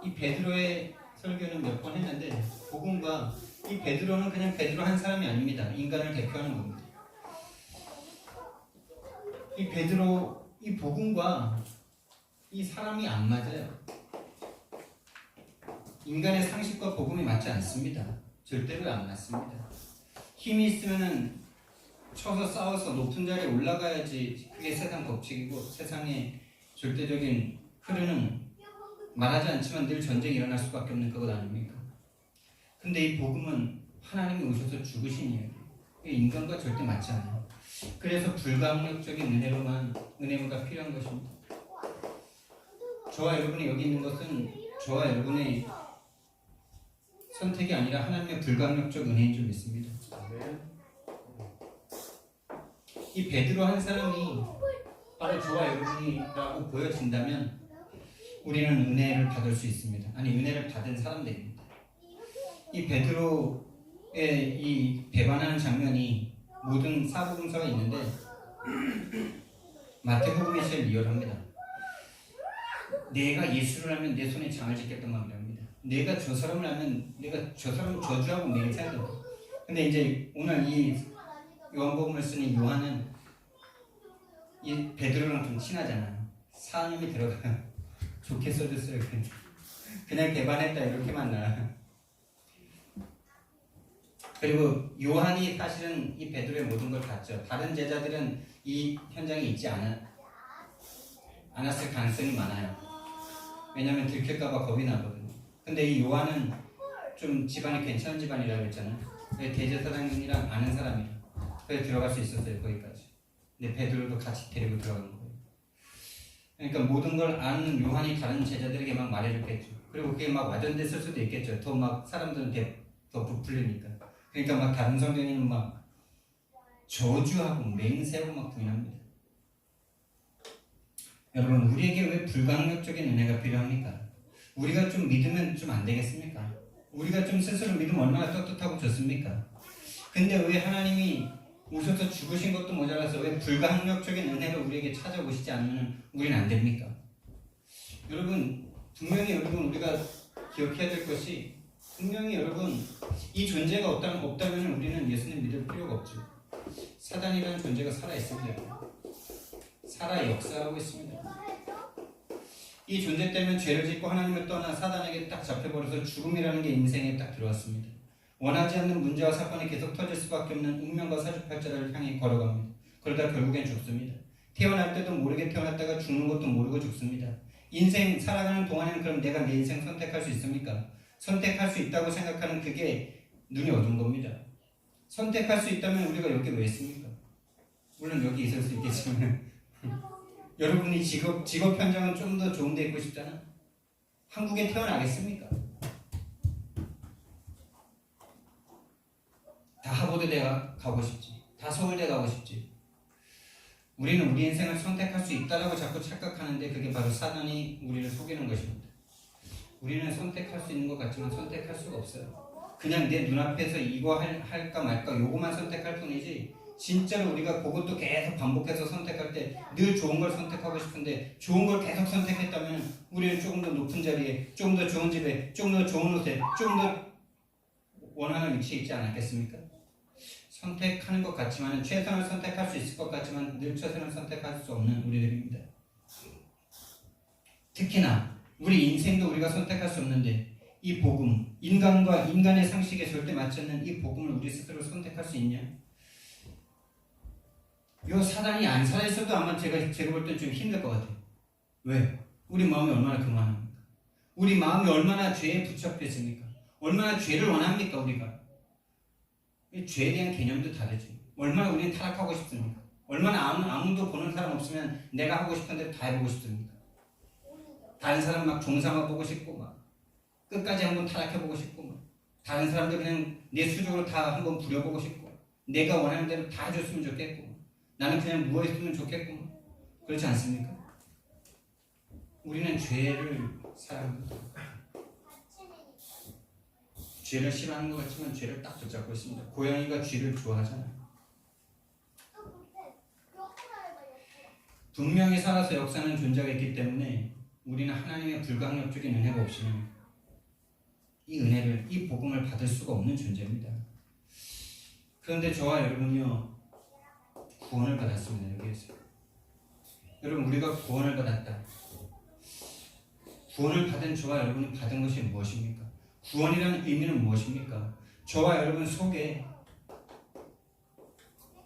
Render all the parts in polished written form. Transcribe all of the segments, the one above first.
이 베드로의 설교는 몇 번 했는데 복음과 이 베드로는 그냥 베드로 한 사람이 아닙니다. 인간을 대표하는 겁니다. 이 베드로 이 복음과 이 사람이 안 맞아요. 인간의 상식과 복음이 맞지 않습니다. 절대로 안 맞습니다. 힘이 있으면은 쳐서 싸워서 높은 자리에 올라가야지 그게 세상 법칙이고 세상의 절대적인 흐르는 말하지 않지만 늘 전쟁이 일어날 수밖에 없는 그것 아닙니까? 근데 이 복음은 하나님이 오셔서 죽으신 이야기예요. 인간과 절대 맞지 않아요. 그래서 불가항력적인 은혜가 필요한 것입니다. 저와 여러분이 여기 있는 것은 저와 여러분의 선택이 아니라 하나님의 불가항력적 은혜인 줄 믿습니다. 이 베드로 한 사람이 바로 저와 여러분이라고 보여진다면 우리는 은혜를 받을 수 있습니다. 아니, 은혜를 받은 사람들입니다. 이 베드로의 이 배반하는 장면이 모든 사복음서가 있는데 마태복음이 제일 리얼합니다. 내가 예수를 하면 내 손에 장을 짓겠단 말입니다. 내가 저 사람을 하면 내가 저 사람 저주하고 매일 살다. 근데 이제 오늘 이 요한복음을 쓰는 요한은 이 베드로랑 좀 친하잖아요. 사님이 들어가요. 좋게 써줬어요. 그냥 배반했다 이렇게만 나와요. 그리고 요한이 사실은 이 베드로의 모든 걸 봤죠. 다른 제자들은 이 현장에 있지 않았을 가능성이 많아요. 왜냐하면 들킬까봐 겁이 나거든요. 근데 이 요한은 좀 집안이 괜찮은 집안이라고 했잖아요. 대제사장이랑 아는 사람이라 그래서 들어갈 수 있었어요. 거기까지. 근데 베드로도 같이 데리고 들어간 거예요. 그러니까 모든 걸 아는 요한이 다른 제자들에게 막 말해줬겠죠. 그리고 그게 막 와전됐을 수도 있겠죠. 더 막 사람들은 더 부풀리니까. 그러니까 막 다른 성경에는 막 저주하고 맹세하고 막 부인합니다. 여러분, 우리에게 왜 불가항력적인 은혜가 필요합니까? 우리가 좀 믿으면 좀 안 되겠습니까? 우리가 좀 스스로 믿으면 얼마나 떳떳하고 좋습니까? 근데 왜 하나님이 오셔서 죽으신 것도 모자라서 왜 불가항력적인 은혜를 우리에게 찾아오시지 않으면 우리는 안 됩니까? 여러분, 분명히 우리가 기억해야 될 것이 분명히 여러분 이 존재가 없다면 우리는 예수님 믿을 필요가 없죠. 사단이라는 존재가 살아있습니다. 살아 역사하고 있습니다. 이 존재 때문에 죄를 짓고 하나님을 떠나 사단에게 딱 잡혀버려서 죽음이라는 게 인생에 딱 들어왔습니다. 원하지 않는 문제와 사건이 계속 터질 수밖에 없는 운명과 사주팔자를 향해 걸어갑니다. 그러다 결국엔 죽습니다. 태어날 때도 모르게 태어났다가 죽는 것도 모르고 죽습니다. 인생 살아가는 동안에는 그럼 내가 내 인생 선택할 수 있습니까? 선택할 수 있다고 생각하는 그게 눈이 어두운 겁니다. 선택할 수 있다면 우리가 여기 왜 있습니까? 물론 여기 있을 수 있겠지만 여러분이 직업 현장은 좀 더 좋은 데 있고 싶잖아? 한국에 태어나겠습니까? 다 하버드대 가고 싶지. 다 서울대 가고 싶지. 우리는 우리 인생을 선택할 수 있다라고 자꾸 착각하는데 그게 바로 사단이 우리를 속이는 것입니다. 우리는 선택할 수 있는 것 같지만 선택할 수가 없어요. 그냥 내 눈앞에서 이거 할까 말까 요거만 선택할 뿐이지 진짜로 우리가 그것도 계속 반복해서 선택할 때 늘 좋은 걸 선택하고 싶은데 좋은 걸 계속 선택했다면 우리는 조금 더 높은 자리에, 조금 더 좋은 집에, 조금 더 좋은 옷에, 조금 더 원하는 위치에 있지 않았겠습니까? 선택하는 것 같지만 최선을 선택할 수 있을 것 같지만 늘 최선을 선택할 수 없는 우리들입니다. 특히나 우리 인생도 우리가 선택할 수 없는데 이 복음, 인간과 인간의 상식에 절대 맞지 않는 이 복음을 우리 스스로 선택할 수 있냐? 요 사단이 안 살아있어도 아마 제가 볼 땐 좀 힘들 것 같아요. 왜? 우리 마음이 얼마나 교만합니까? 우리 마음이 얼마나 죄에 붙잡혀 있습니까? 얼마나 죄를 원합니까 우리가? 죄에 대한 개념도 다르지. 얼마나 우리는 타락하고 싶습니까? 얼마나 아무도 보는 사람 없으면 내가 하고 싶은 대로 다 해보고 싶습니까? 다른 사람 막 종상화 보고 싶고 막 끝까지 한번 타락해보고 싶고 막 다른 사람들 그냥 내 수적으로 다 한번 부려보고 싶고 내가 원하는 대로 다 해줬으면 좋겠고 나는 그냥 누워있으면 좋겠고 그렇지 않습니까? 우리는 죄를 사랑합니다. 죄를 싫어하는 것 같지만 죄를 딱 붙잡고 있습니다. 고양이가 쥐를 좋아하잖아요. 분명히 살아서 역사하는 존재가 있기 때문에 우리는 하나님의 불가항력적인 은혜가 없이는 이 은혜를, 이 복음을 받을 수가 없는 존재입니다. 그런데 저와 여러분이요, 구원을 받았습니다. 여기에서 여러분, 우리가 구원을 받았다. 구원을 받은 저와 여러분이 받은 것이 무엇입니까? 구원이라는 의미는 무엇입니까? 저와 여러분 속에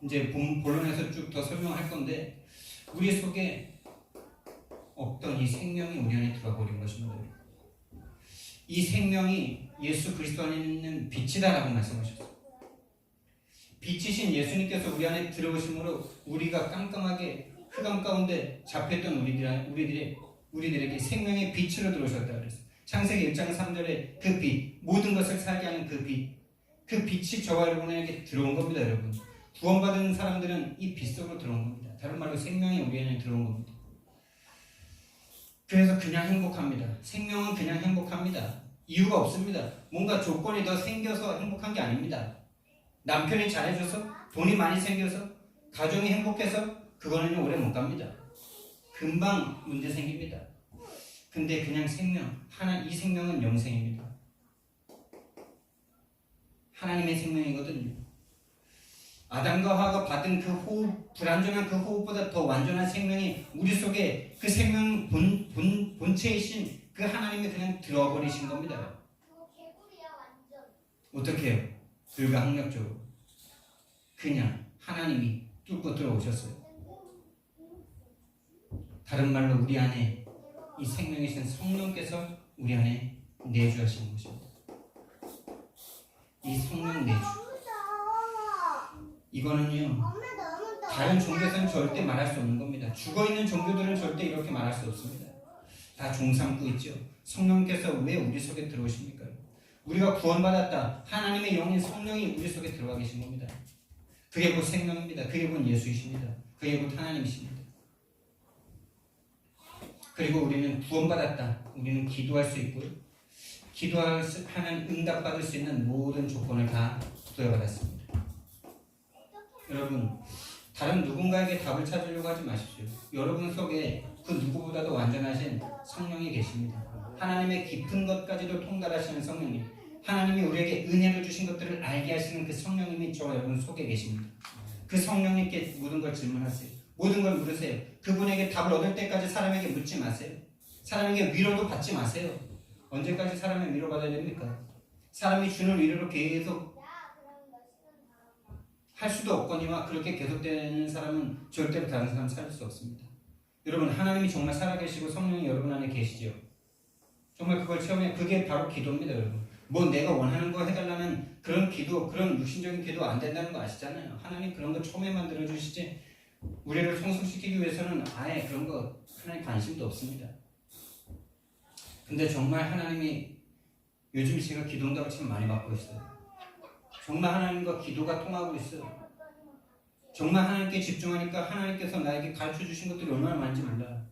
이제 본론에서 쭉 더 설명할 건데, 우리 속에 없던 이 생명이 우리 안에 들어와 버린 것입니다. 이 생명이 예수 그리스도 안에 있는 빛이다라고 말씀하셨어요. 빛이신 예수님께서 우리 안에 들어오심으로 우리가 깜깜하게 흑암 가운데 잡혔던 우리들에게 생명의 빛으로 들어오셨다 그랬어요. 창세기 1장 3절에 그 빛, 모든 것을 살게 하는 그 빛, 그 빛이 저와 여러분에게 들어온 겁니다. 여러분, 구원받은 사람들은 이 빛 속으로 들어온 겁니다. 다른 말로 생명이 우리 안에 들어온 겁니다. 그래서 그냥 행복합니다. 생명은 그냥 행복합니다. 이유가 없습니다. 뭔가 조건이 더 생겨서 행복한 게 아닙니다. 남편이 잘해줘서, 돈이 많이 생겨서, 가정이 행복해서, 그거는 오래 못 갑니다. 금방 문제 생깁니다. 근데 그냥 이 생명은 영생입니다. 하나님의 생명이거든요. 아담과 하와가 받은 그 호흡, 불완전한 그 호흡보다 더 완전한 생명이 우리 속에, 그 생명 본체이신 그 하나님이 그냥 들어와 버리신 겁니다. 어떻게 해요? 불가항력적으로 그냥 하나님이 뚫고 들어오셨어요. 다른 말로 우리 안에 이 생명이신 성령께서 우리 안에 내주하시는 것입니다. 이 성령 내주, 이거는요, 다른 종교에서는 절대 말할 수 없는 겁니다. 죽어있는 종교들은 절대 이렇게 말할 수 없습니다. 다 종삼고 있죠. 성령께서 왜 우리 속에 들어오십니까? 우리가 구원받았다. 하나님의 영인 성령이 우리 속에 들어와 계신 겁니다. 그게 곧 생명입니다. 그게 곧 예수이십니다. 그게 곧 하나님이십니다. 그리고 우리는 구원받았다. 우리는 기도할 수 있고요. 기도하는 응답받을 수 있는 모든 조건을 다 부여받았습니다. 여러분, 다른 누군가에게 답을 찾으려고 하지 마십시오. 여러분 속에 그 누구보다도 완전하신 성령이 계십니다. 하나님의 깊은 것까지도 통달하시는 성령님, 하나님이 우리에게 은혜를 주신 것들을 알게 하시는 그 성령님이 저와 여러분 속에 계십니다. 그 성령님께 모든 걸 질문하세요. 모든 걸 물으세요. 그분에게 답을 얻을 때까지 사람에게 묻지 마세요. 사람에게 위로도 받지 마세요. 언제까지 사람의 위로 받아야 됩니까? 사람이 주는 위로로 계속 할 수도 없거니와 그렇게 계속되는 사람은 절대로 다른 사람 살릴 수 없습니다. 여러분, 하나님이 정말 살아계시고 성령이 여러분 안에 계시죠. 정말 그걸 체험해. 그게 바로 기도입니다. 여러분, 뭐 내가 원하는 거 해달라는 그런 기도, 그런 육신적인 기도 안 된다는 거 아시잖아요. 하나님 그런 거 처음에 만들어주시지, 우리를 성숙시키기 위해서는 아예 그런 거 하나님 관심도 없습니다. 근데 정말 하나님이 요즘 제가 기도응답을 참 많이 받고 있어요. 정말 하나님과 기도가 통하고 있어요. 정말 하나님께 집중하니까 하나님께서 나에게 가르쳐주신 것들이 얼마나 많은지 몰라요.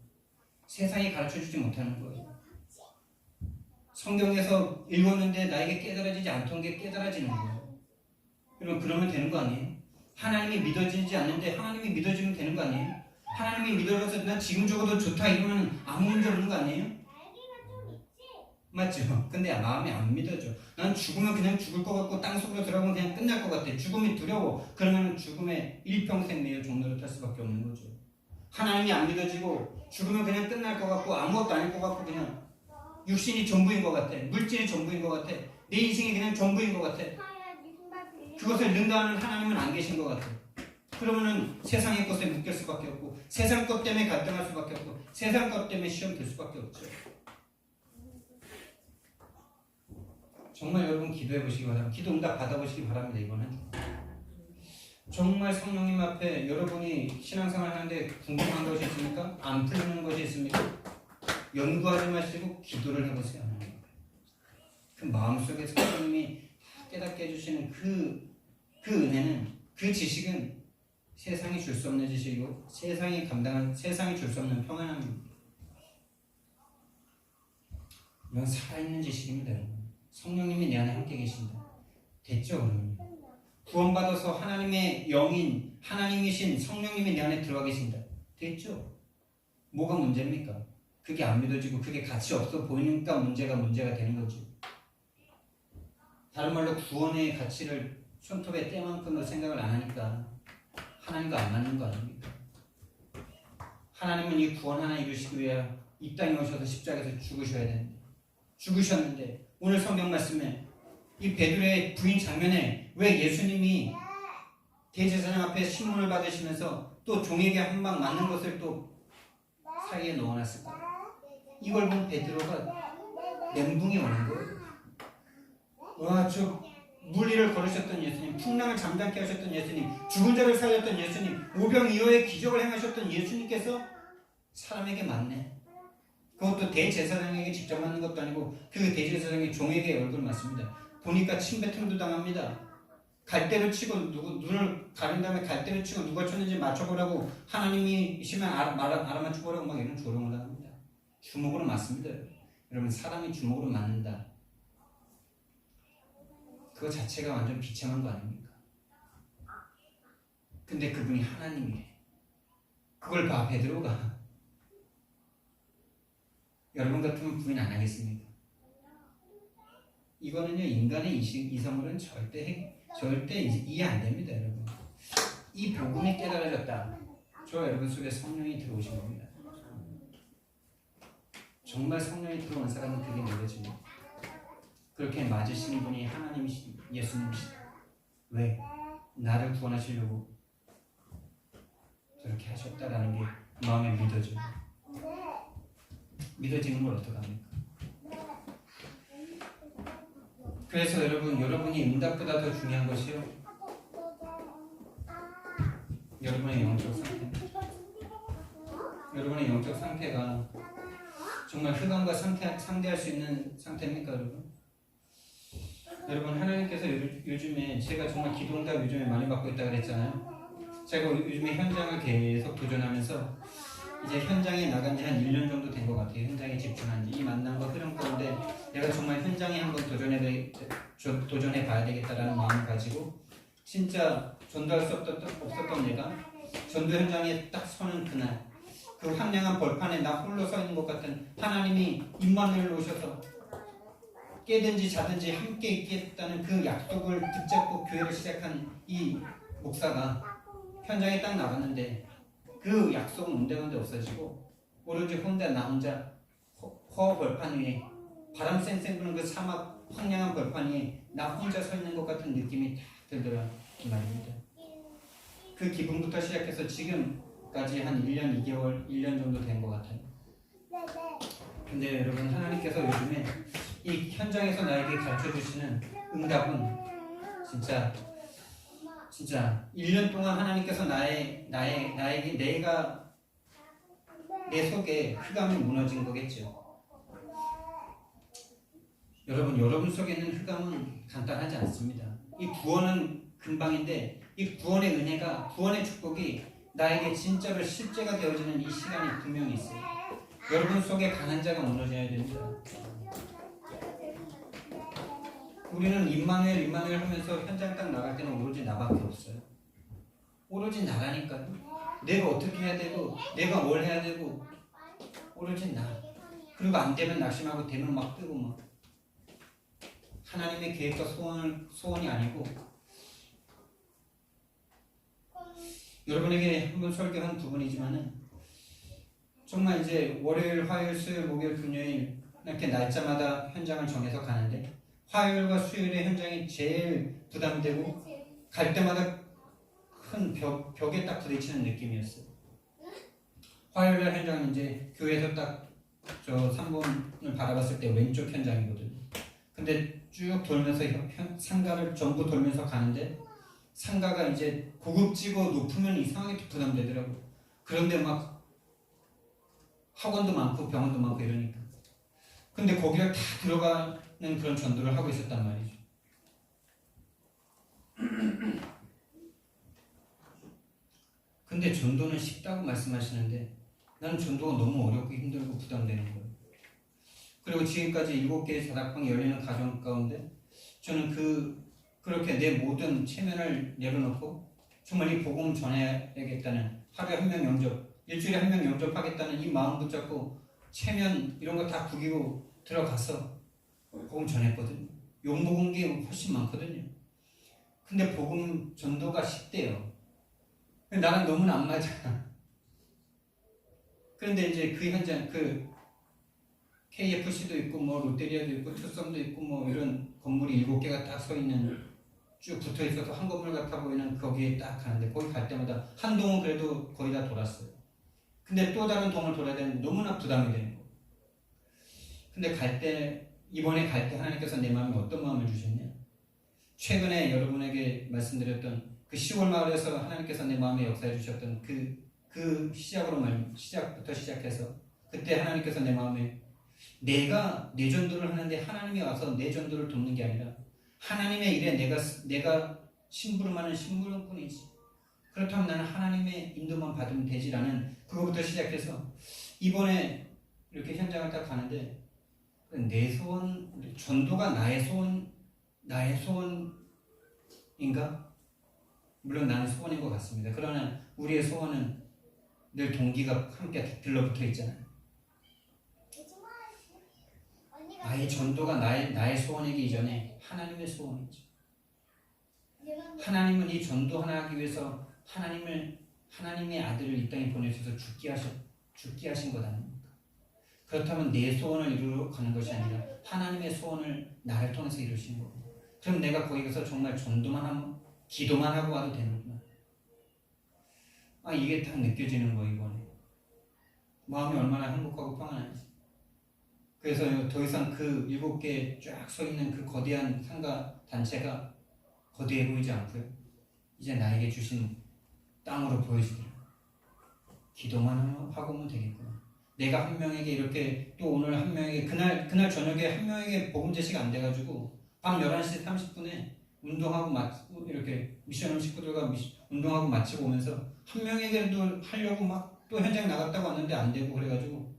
세상이 가르쳐주지 못하는 거예요. 성경에서 읽었는데 나에게 깨달아지지 않던 게 깨달아지는 거예요. 여러분, 그러면 되는 거 아니에요? 하나님이 믿어지지 않는데 하나님이 믿어지면 되는 거 아니에요? 하나님이 믿어져서 난 지금 적어도 좋다 이러면 아무 문제 없는 거 아니에요? 맞죠? 근데 마음이 안 믿어져. 난 죽으면 그냥 죽을 것 같고 땅속으로 들어가면 그냥 끝날 것 같아. 죽음이 두려워. 그러면 죽음의 일평생 내어 종로를 탈 수밖에 없는 거죠. 하나님이 안 믿어지고 죽으면 그냥 끝날 것 같고 아무것도 아닐 것 같고 그냥 육신이 전부인 것 같아. 물질이 전부인 것 같아. 내 인생이 그냥 전부인 것 같아. 그것을 능가하는 하나님은 안 계신 것 같아. 그러면은 세상의 것에 묶일 수밖에 없고 세상 것 때문에 갈등할 수밖에 없고 세상 것 때문에 시험 들 수밖에 없죠. 정말 여러분 기도해 보시기 바랍니다. 기도 응답 받아보시기 바랍니다. 이번엔 정말 성령님 앞에 여러분이 신앙생활 하는데 궁금한 것이 있습니까? 안 풀리는 것이 있습니까? 연구하지 마시고 기도를 해보세요. 그 마음속에 성령님이 깨닫게 해주시는 그 은혜는, 그 지식은 세상이 줄 수 없는 지식이고 세상이 줄 수 없는 평안함입니다. 이건 살아있는 지식입니다. 성령님이 내 안에 함께 계신다. 됐죠? 그러면 구원받아서 하나님의 영인, 하나님이신 성령님이 내 안에 들어와 계신다. 됐죠? 뭐가 문제입니까? 그게 안 믿어지고 그게 가치 없어 보이니까 문제가 되는 거지. 다른 말로 구원의 가치를 손톱에 때만큼도 생각을 안 하니까 하나님과 안 맞는 거 아닙니까? 하나님은 이 구원 하나 이루시기 위해 이 땅에 오셔서 십자가에서 죽으셔야 되는데 죽으셨는데 오늘 성경 말씀에 이 베드로의 부인 장면에 왜 예수님이 대제사장 앞에 신문을 받으시면서 또 종에게 한 방 맞는 것을 또 사이에 넣어놨을까? 이걸 본 베드로가 멘붕이 오는 거예요. 와, 저 물리를 걸으셨던 예수님, 풍랑을 잠잠케 하셨던 예수님, 죽은 자를 살렸던 예수님, 오병이어의 기적을 행하셨던 예수님께서 사람에게 맞네. 그것도 대제사장에게 직접 맞는 것도 아니고 그 대제사장이 종에게 얼굴 맞습니다. 보니까 침뱉음도 당합니다. 갈대로 치고 눈을 가린 다음에 갈대로 치고 누가 쳤는지 맞춰보라고 하나님이시면 알아맞혀보라고 막 이런 조롱을 합니다. 주먹으로 맞습니다. 여러분, 사람이 주먹으로 맞는다. 그거 자체가 완전 비참한 거 아닙니까? 근데 그분이 하나님이에요. 그걸 봐, 베드로가. 여러분 같으면 부인 안 하겠습니까? 이거는요, 인간의 이성으로는 절대 이해 안 됩니다, 여러분. 이 복음이 깨달아졌다. 저 여러분 속에 성령이 들어오신 겁니다. 정말 성령이 들어온 사람은 그게 느껴집니다. 그렇게 맞으시는 분이 하나님이시, 예수님이시다. 왜? 나를 구원하시려고 저렇게 하셨다라는 게 마음에 믿어져요. 믿어지는 걸 어떡합니까? 그래서 여러분이 응답보다 더 중요한 것이요, 여러분의 영적 상태. 여러분의 영적 상태가 정말 흑암과 상대할 수 있는 상태입니까, 여러분? 여러분, 하나님께서 요즘에 제가 정말 기도응답 요즘에 많이 받고 있다고 그랬잖아요. 제가 요즘에 현장을 계속 도전하면서 이제 현장에 나간 지 한 1년 정도 된 것 같아요. 현장에 집중한 지. 이 만남과 흐름 가운데 내가 정말 현장에 한번 도전해 봐야 되겠다라는 마음을 가지고 진짜 전도할 수 없었던 내가 전도 현장에 딱 서는 그날, 그 황량한 벌판에 나 홀로 서 있는 것 같은 하나님이 임마누엘로 오셔서 깨든지 자든지 함께 있겠다는 그 약속을 붙잡고 교회를 시작한 이 목사가 현장에 딱 나갔는데 그 약속은 온데간데 없어지고 오로지 나 혼자 허 벌판 위에 바람 쌩쌩 부는 그 사막 황량한 벌판 위에 나 혼자 서 있는 것 같은 느낌이 딱 들더라 이 말입니다. 그 기분부터 시작해서 지금까지 한 1년 2개월 1년 정도 된 것 같아요. 근데 여러분, 하나님께서 요즘에 이 현장에서 나에게 가르쳐주시는 응답은 진짜 1년 동안 하나님께서 나에게 내 속에 흑암이 무너진 거겠죠. 여러분 속에 있는 흑암은 간단하지 않습니다. 이 구원은 금방인데 이 구원의 은혜가, 구원의 축복이 나에게 진짜로 실제가 되어지는 이 시간이 분명히 있어요. 여러분 속에 강한 자가 무너져야 됩니다. 우리는 임마누엘 하면서 현장 딱 나갈 때는 오로지 나밖에 없어요. 오로지 나라니까요. 내가 어떻게 해야 되고 내가 뭘 해야 되고 오로지 나. 그리고 안 되면 낙심하고 되면 막 뜨고 막. 하나님의 계획과 소원이 아니고. 여러분에게 한번 설교한 부분이지만은 정말 이제 월요일, 화요일, 수요일, 목요일, 금요일 이렇게 날짜마다 현장을 정해서 가는데 화요일과 수요일에 현장이 제일 부담되고 갈 때마다 큰 벽에 딱 부딪히는 느낌이었어요. 화요일날 현장은 이제 교회에서 딱 저 3번을 바라봤을 때 왼쪽 현장이거든요. 근데 쭉 돌면서 상가를 전부 돌면서 가는데 상가가 이제 고급지고 높으면 이상하게 부담되더라고요. 그런데 막 학원도 많고 병원도 많고 이러니까. 근데 거기를 다 들어가는 그런 전도를 하고 있었단 말이죠. 근데 전도는 쉽다고 말씀하시는데 나는 전도가 너무 어렵고 힘들고 부담되는 거예요. 그리고 지금까지 7개의 다락방이 열리는 가정 가운데 저는 그렇게 내 모든 체면을 내려놓고 정말 이 복음 전해야겠다는, 하루에 한 명 영접, 일주일에 한 명 영접하겠다는 이 마음 붙잡고 체면 이런 거 다 구기고 들어가서 복음 전했거든요. 욕 먹은 게 훨씬 많거든요. 근데 복음 전도가 쉽대요. 나랑 너무나 안 맞아. 그런데 이제 그 현장, 그 KFC도 있고 뭐 롯데리아도 있고 투썸도 있고 뭐 이런 건물이 7개가 딱 서 있는, 쭉 붙어 있어서 한 건물 같아 보이는 거기에 딱 가는데, 거기 갈 때마다 한 동은 그래도 거의 다 돌았어요. 근데 또 다른 동을 돌아야 되는데 너무나 부담이 되는 거예요. 근데 이번에 갈 때 하나님께서 내 마음에 어떤 마음을 주셨냐? 최근에 여러분에게 말씀드렸던 그 10월 마을에서 하나님께서 내 마음에 역사해 주셨던 그 시작부터 시작해서, 그때 하나님께서 내 마음에, 내가 내 전도를 하는데 하나님이 와서 내 전도를 돕는 게 아니라 하나님의 일에 내가 심부름하는 심부름꾼이지. 그렇다면 나는 하나님의 인도만 받으면 되지라는, 그거부터 시작해서 이번에 이렇게 현장을 딱 가는데, 내 소원, 전도가 나의 소원인가? 물론 나는 소원인 것 같습니다. 그러나 우리의 소원은 늘 동기가 함께 들러붙어 있잖아요. 나의 전도가 나의 소원이기 이전에 하나님의 소원이죠. 하나님은 이 전도 하나 하기 위해서 하나님의 아들을 이 땅에 보내셔서 죽게 하신 것 아닙니까? 그렇다면 내 소원을 이루러 가는 것이 아니라 하나님의 소원을 나를 통해서 이루시는 겁니다. 그럼 내가 거기 가서 정말 전도만 하면, 기도만 하고 와도 되는구나. 이게 딱 느껴지는 거예요. 이번에 마음이 얼마나 행복하고 평안한지. 그래서 더 이상 그 7개 쫙 서 있는 그 거대한 상가 단체가 거대해 보이지 않고요, 이제 나에게 주신 땅으로 보여지더라고요. 기도만 하고 오면 되겠구나. 내가 한 명에게 이렇게, 또 오늘 한 명에게, 그날 저녁에 한 명에게 복음 제시가 안 돼가지고 밤 11시 30분에 운동하고 이렇게 미션홈 식구들과 운동하고 마치고 오면서 한 명에게도 하려고 막 또 현장에 나갔다고 왔는데 안 되고, 그래가지고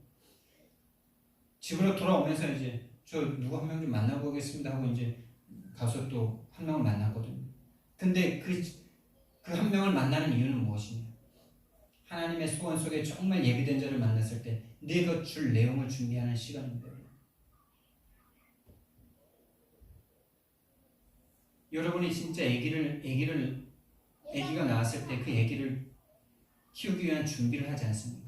집으로 돌아오면서 이제 저 누구 한 명 좀 만나고 오겠습니다 하고 이제 가서 또 한 명을 만났거든요. 근데 그 한 명을 만나는 이유는 무엇이냐? 하나님의 소원 속에 정말 예비된 자를 만났을 때 내가 줄 내용을 준비하는 시간입니다. 여러분이 진짜 아기가 나왔을 때 그 아기를 키우기 위한 준비를 하지 않습니까?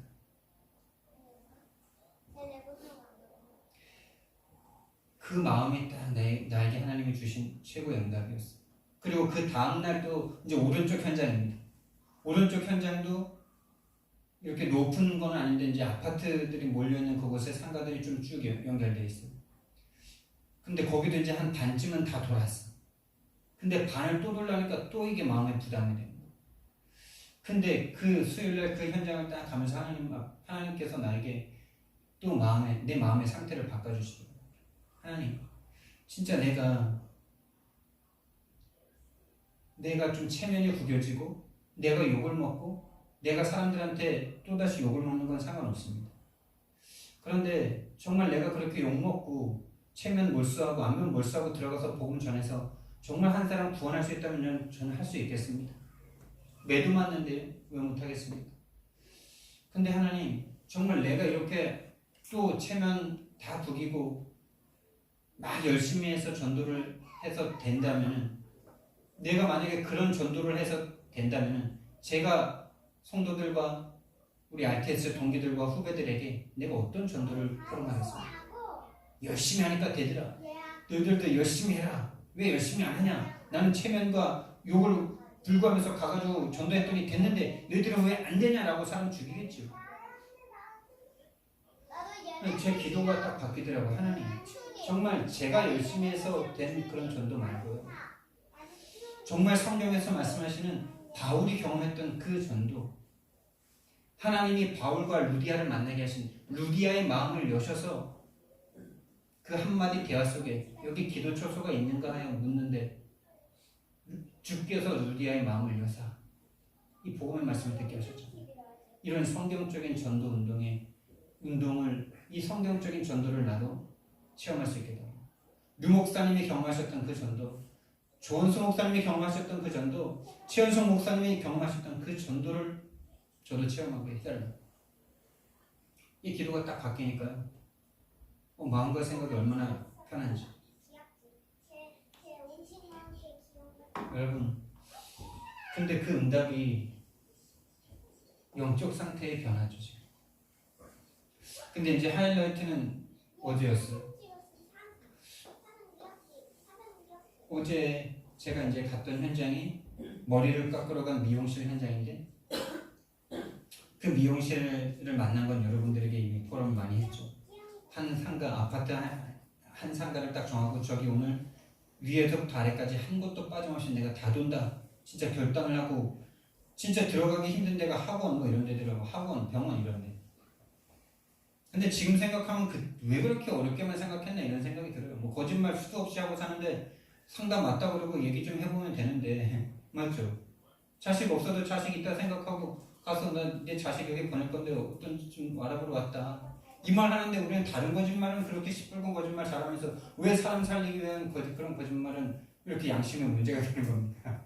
그 마음이 딱 나에게 하나님이 주신 최고의 응답이었어요. 그리고 그 다음날 또 이제 오른쪽 현장입니다. 오른쪽 현장도 이렇게 높은 건 아닌데 이제 아파트들이 몰려있는 그곳에 상가들이 좀 쭉 연결되어 있어요. 근데 거기도 이제 한 반쯤은 다 돌았어. 근데 반을 또 돌라니까 또 이게 마음에 부담이 되는 거예요. 근데 그 수요일날 그 현장을 딱 가면서 하나님께서 나에게 또 내 마음의 상태를 바꿔주시더라고요. 하나님, 진짜 내가 좀 체면이 구겨지고 내가 욕을 먹고 내가 사람들한테 또다시 욕을 먹는 건 상관없습니다. 그런데 정말 내가 그렇게 욕먹고 체면 몰수하고 안면 몰수하고 들어가서 복음 전해서 정말 한 사람 구원할 수 있다면 저는 할 수 있겠습니다. 매도 맞는데 왜 못하겠습니까? 근데 하나님, 정말 내가 이렇게 또 체면 다 부기고 막 열심히 해서 전도를 해서 된다면, 내가 만약에 그런 전도를 해서 된다면 제가 성도들과 우리 RTS 동기들과 후배들에게 내가 어떤 전도를 포럼하겠습니까? 열심히 하니까 되더라. 너희들도 열심히 해라. 왜 열심히 안 하냐? 나는 체면과 욕을 불구하면서 가가지고 전도했더니 됐는데 너희들은 왜 안 되냐라고 사람 죽이겠죠. 제 기도가 딱 바뀌더라고요. 하나님, 정말 제가 열심히 해서 된 그런 전도 말고요, 정말 성경에서 말씀하시는 바울이 경험했던 그 전도, 하나님이 바울과 루디아를 만나게 하신, 루디아의 마음을 여셔서 그 한마디 대화 속에 여기 기도 초소가 있는가 하여 묻는데 주께서 루디아의 마음을 여사 이 복음의 말씀을 듣게 하셨잖아요. 이런 성경적인 전도 운동을 이 성경적인 전도를 나도 체험할 수 있게 됩니다. 류 목사님이 경험하셨던 그 전도, 조원수 목사님이 경험하셨던 그 전도, 최현성 목사님이 경험하셨던 그 전도를 저도 체험하고 있어요. 이 기도가 딱 바뀌니까요. 마음과 생각이 얼마나 편한지. 여러분, 근데 그 응답이 영적 상태의 변화죠. 지금. 근데 이제 하이라이트는 어제였어요. 어제 제가 이제 갔던 현장이 머리를 깎으러 간 미용실 현장인데, 그 미용실을 만난 건 여러분들에게 이미 포럼을 많이 했죠. 한 상가, 아파트 한 상가를 딱 정하고, 저기 오늘 위에서부터 아래까지 한 곳도 빠짐없이 내가 다 돈다, 진짜 결단을 하고, 진짜 들어가기 힘든 데가 학원 뭐 이런 데더라고. 학원, 병원 이런 데. 근데 지금 생각하면 왜 그렇게 어렵게만 생각했나 이런 생각이 들어요. 뭐 거짓말 수도 없이 하고 사는데 상담 맞다 그러고 얘기 좀 해보면 되는데 맞죠? 자식 없어도 자식 있다 생각하고 가서 나 내 자식 여기 보낼 건데 어떤 좀 알아보러 왔다, 이 말 하는데 우리는 다른 거짓말은 그렇게 시뻘건 거짓말 잘하면서 왜 사람 살리기 위한 그런 거짓말은 이렇게 양심에 문제가 되는 겁니까?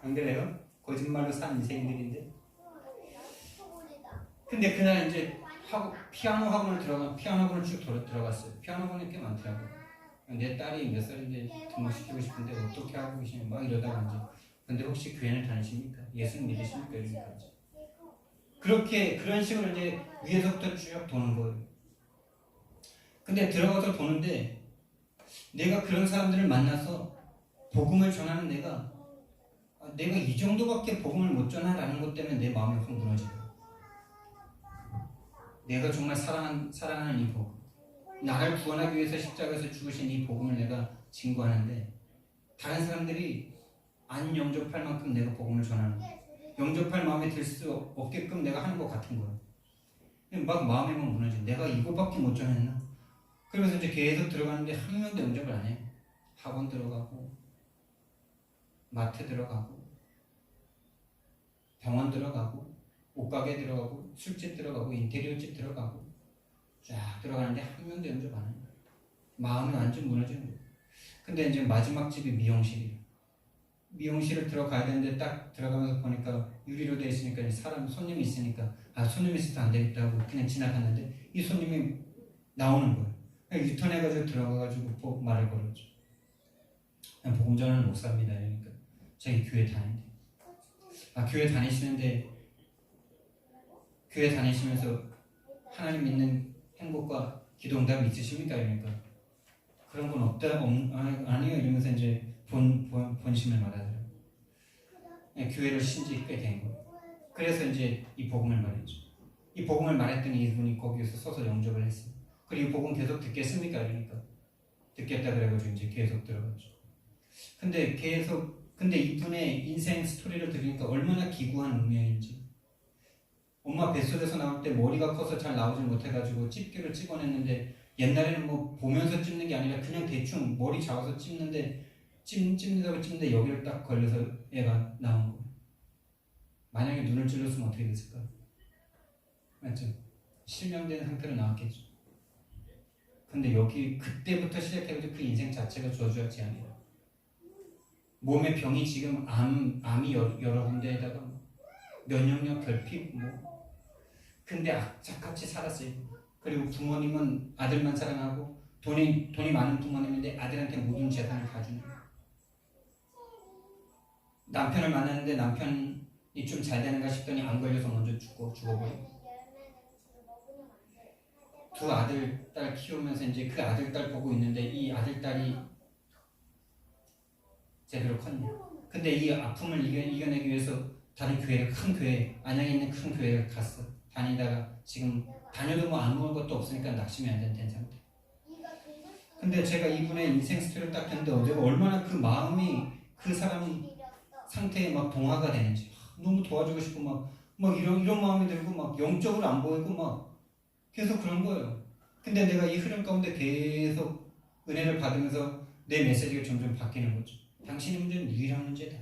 안 그래요? 거짓말로 산 인생들인데. 근데 그날 이제 피아노 학원을 쭉 들어갔어요. 피아노 학원이 꽤 많더라고요. 내 딸이 몇 살인데 등록시키고 싶은데 어떻게 하고 계시냐 막 이러다가 이제, 근데 혹시 교회를 다니십니까? 예수는 믿으십니까? 이러니까 이제 그렇게 그런 식으로 이제 위에서부터 쭉 도는 거예요. 근데 들어가서 도는데 내가 그런 사람들을 만나서 복음을 전하는 내가 이 정도밖에 복음을 못 전하라는 것 때문에 내 마음이 확 무너져요. 내가 정말 사랑하는 이 복음, 나를 구원하기 위해서 십자가에서 죽으신 이 복음을 내가 증거하는데 다른 사람들이 안 영접할 만큼 내가 복음을 전하는 거예요. 영접할 마음이 들 수 없게끔 내가 하는 것 같은 거예요. 막 마음이 막 무너져. 내가 이거밖에 못 전했나? 그러면서 이제 계속 들어가는데 한 명도 영접을 안 해요. 학원 들어가고 마트 들어가고 병원 들어가고 옷가게 들어가고 술집 들어가고 인테리어집 들어가고 쫙 들어가는데 한 명도 영접 안 해요. 마음이 완전 무너지는 거예요. 근데 이제 마지막 집이 미용실이에요. 미용실을 들어가야 되는데 딱 들어가면서 보니까 유리로 되어 있으니까 손님이 있으니까 손님이 있어도 안 되겠다고 그냥 지나갔는데 이 손님이 나오는 거예요. 유턴해가지고 들어가가지고 말을 걸었죠. 그냥 복음 전하는 목사입니다. 그러니까 자기 교회 다니는데 교회 다니시는데 교회 다니시면서 하나님 믿는 행복과 기도응답이 있으십니까? 그러니까 그런 건 아니요 이러면서 이제 본심을 말하더라고요. 교회를 신지 꽤 된 거예요. 그래서 이제 이 복음을 말했죠. 이 복음을 말했더니 이분이 거기서 서서 영접을 했어요. 그리고 복음 계속 듣겠습니까? 그러니까 듣겠다 그래가지고 이제 계속 들어갔죠. 근데 이분의 인생 스토리를 들으니까 얼마나 기구한 운명인지. 엄마 뱃속에서 나올 때 머리가 커서 잘 나오지 못해가지고 집게를 찍어냈는데, 옛날에는 뭐 보면서 찝는 게 아니라 그냥 대충 머리 잡아서 찝는데 여기를 딱 걸려서 애가 나온 거예요. 만약에 눈을 찔렀으면 어떻게 됐을까요? 맞죠? 실명된 상태로 나왔겠죠. 근데 그때부터 시작해가지고 그 인생 자체가 저주였지 아니라 몸에 병이 지금 암이 여러 군데에다가 면역력 결핍 근데 악착같이 살았어요. 그리고 부모님은 아들만 사랑하고 돈이 많은 부모님인데 아들한테 모든 재산을 다 주는 거예요. 남편을 만났는데 남편이 좀 잘 되는가 싶더니 안 걸려서 먼저 죽어버리고, 두 아들, 딸 키우면서 이제 그 아들, 딸 보고 있는데 이 아들, 딸이 제대로 컸냐. 근데 이 아픔을 이겨내기 위해서 다른 큰 교회, 안양에 있는 큰 교회를 갔어. 다니다가 지금 다녀도 뭐 아무것도 없으니까 낙심이 안 된 상태. 근데 제가 이분의 인생 스토리를 딱 듣는데 어제가 얼마나 그 마음이 그 사람 상태에 막 동화가 되는지, 너무 도와주고 싶고 막 이런 마음이 들고 막 영적으로 안 보이고 막 계속 그런 거예요. 근데 내가 이 흐름 가운데 계속 은혜를 받으면서 내 메시지가 점점 바뀌는 거죠. 당신의 문제는 유일한 문제다.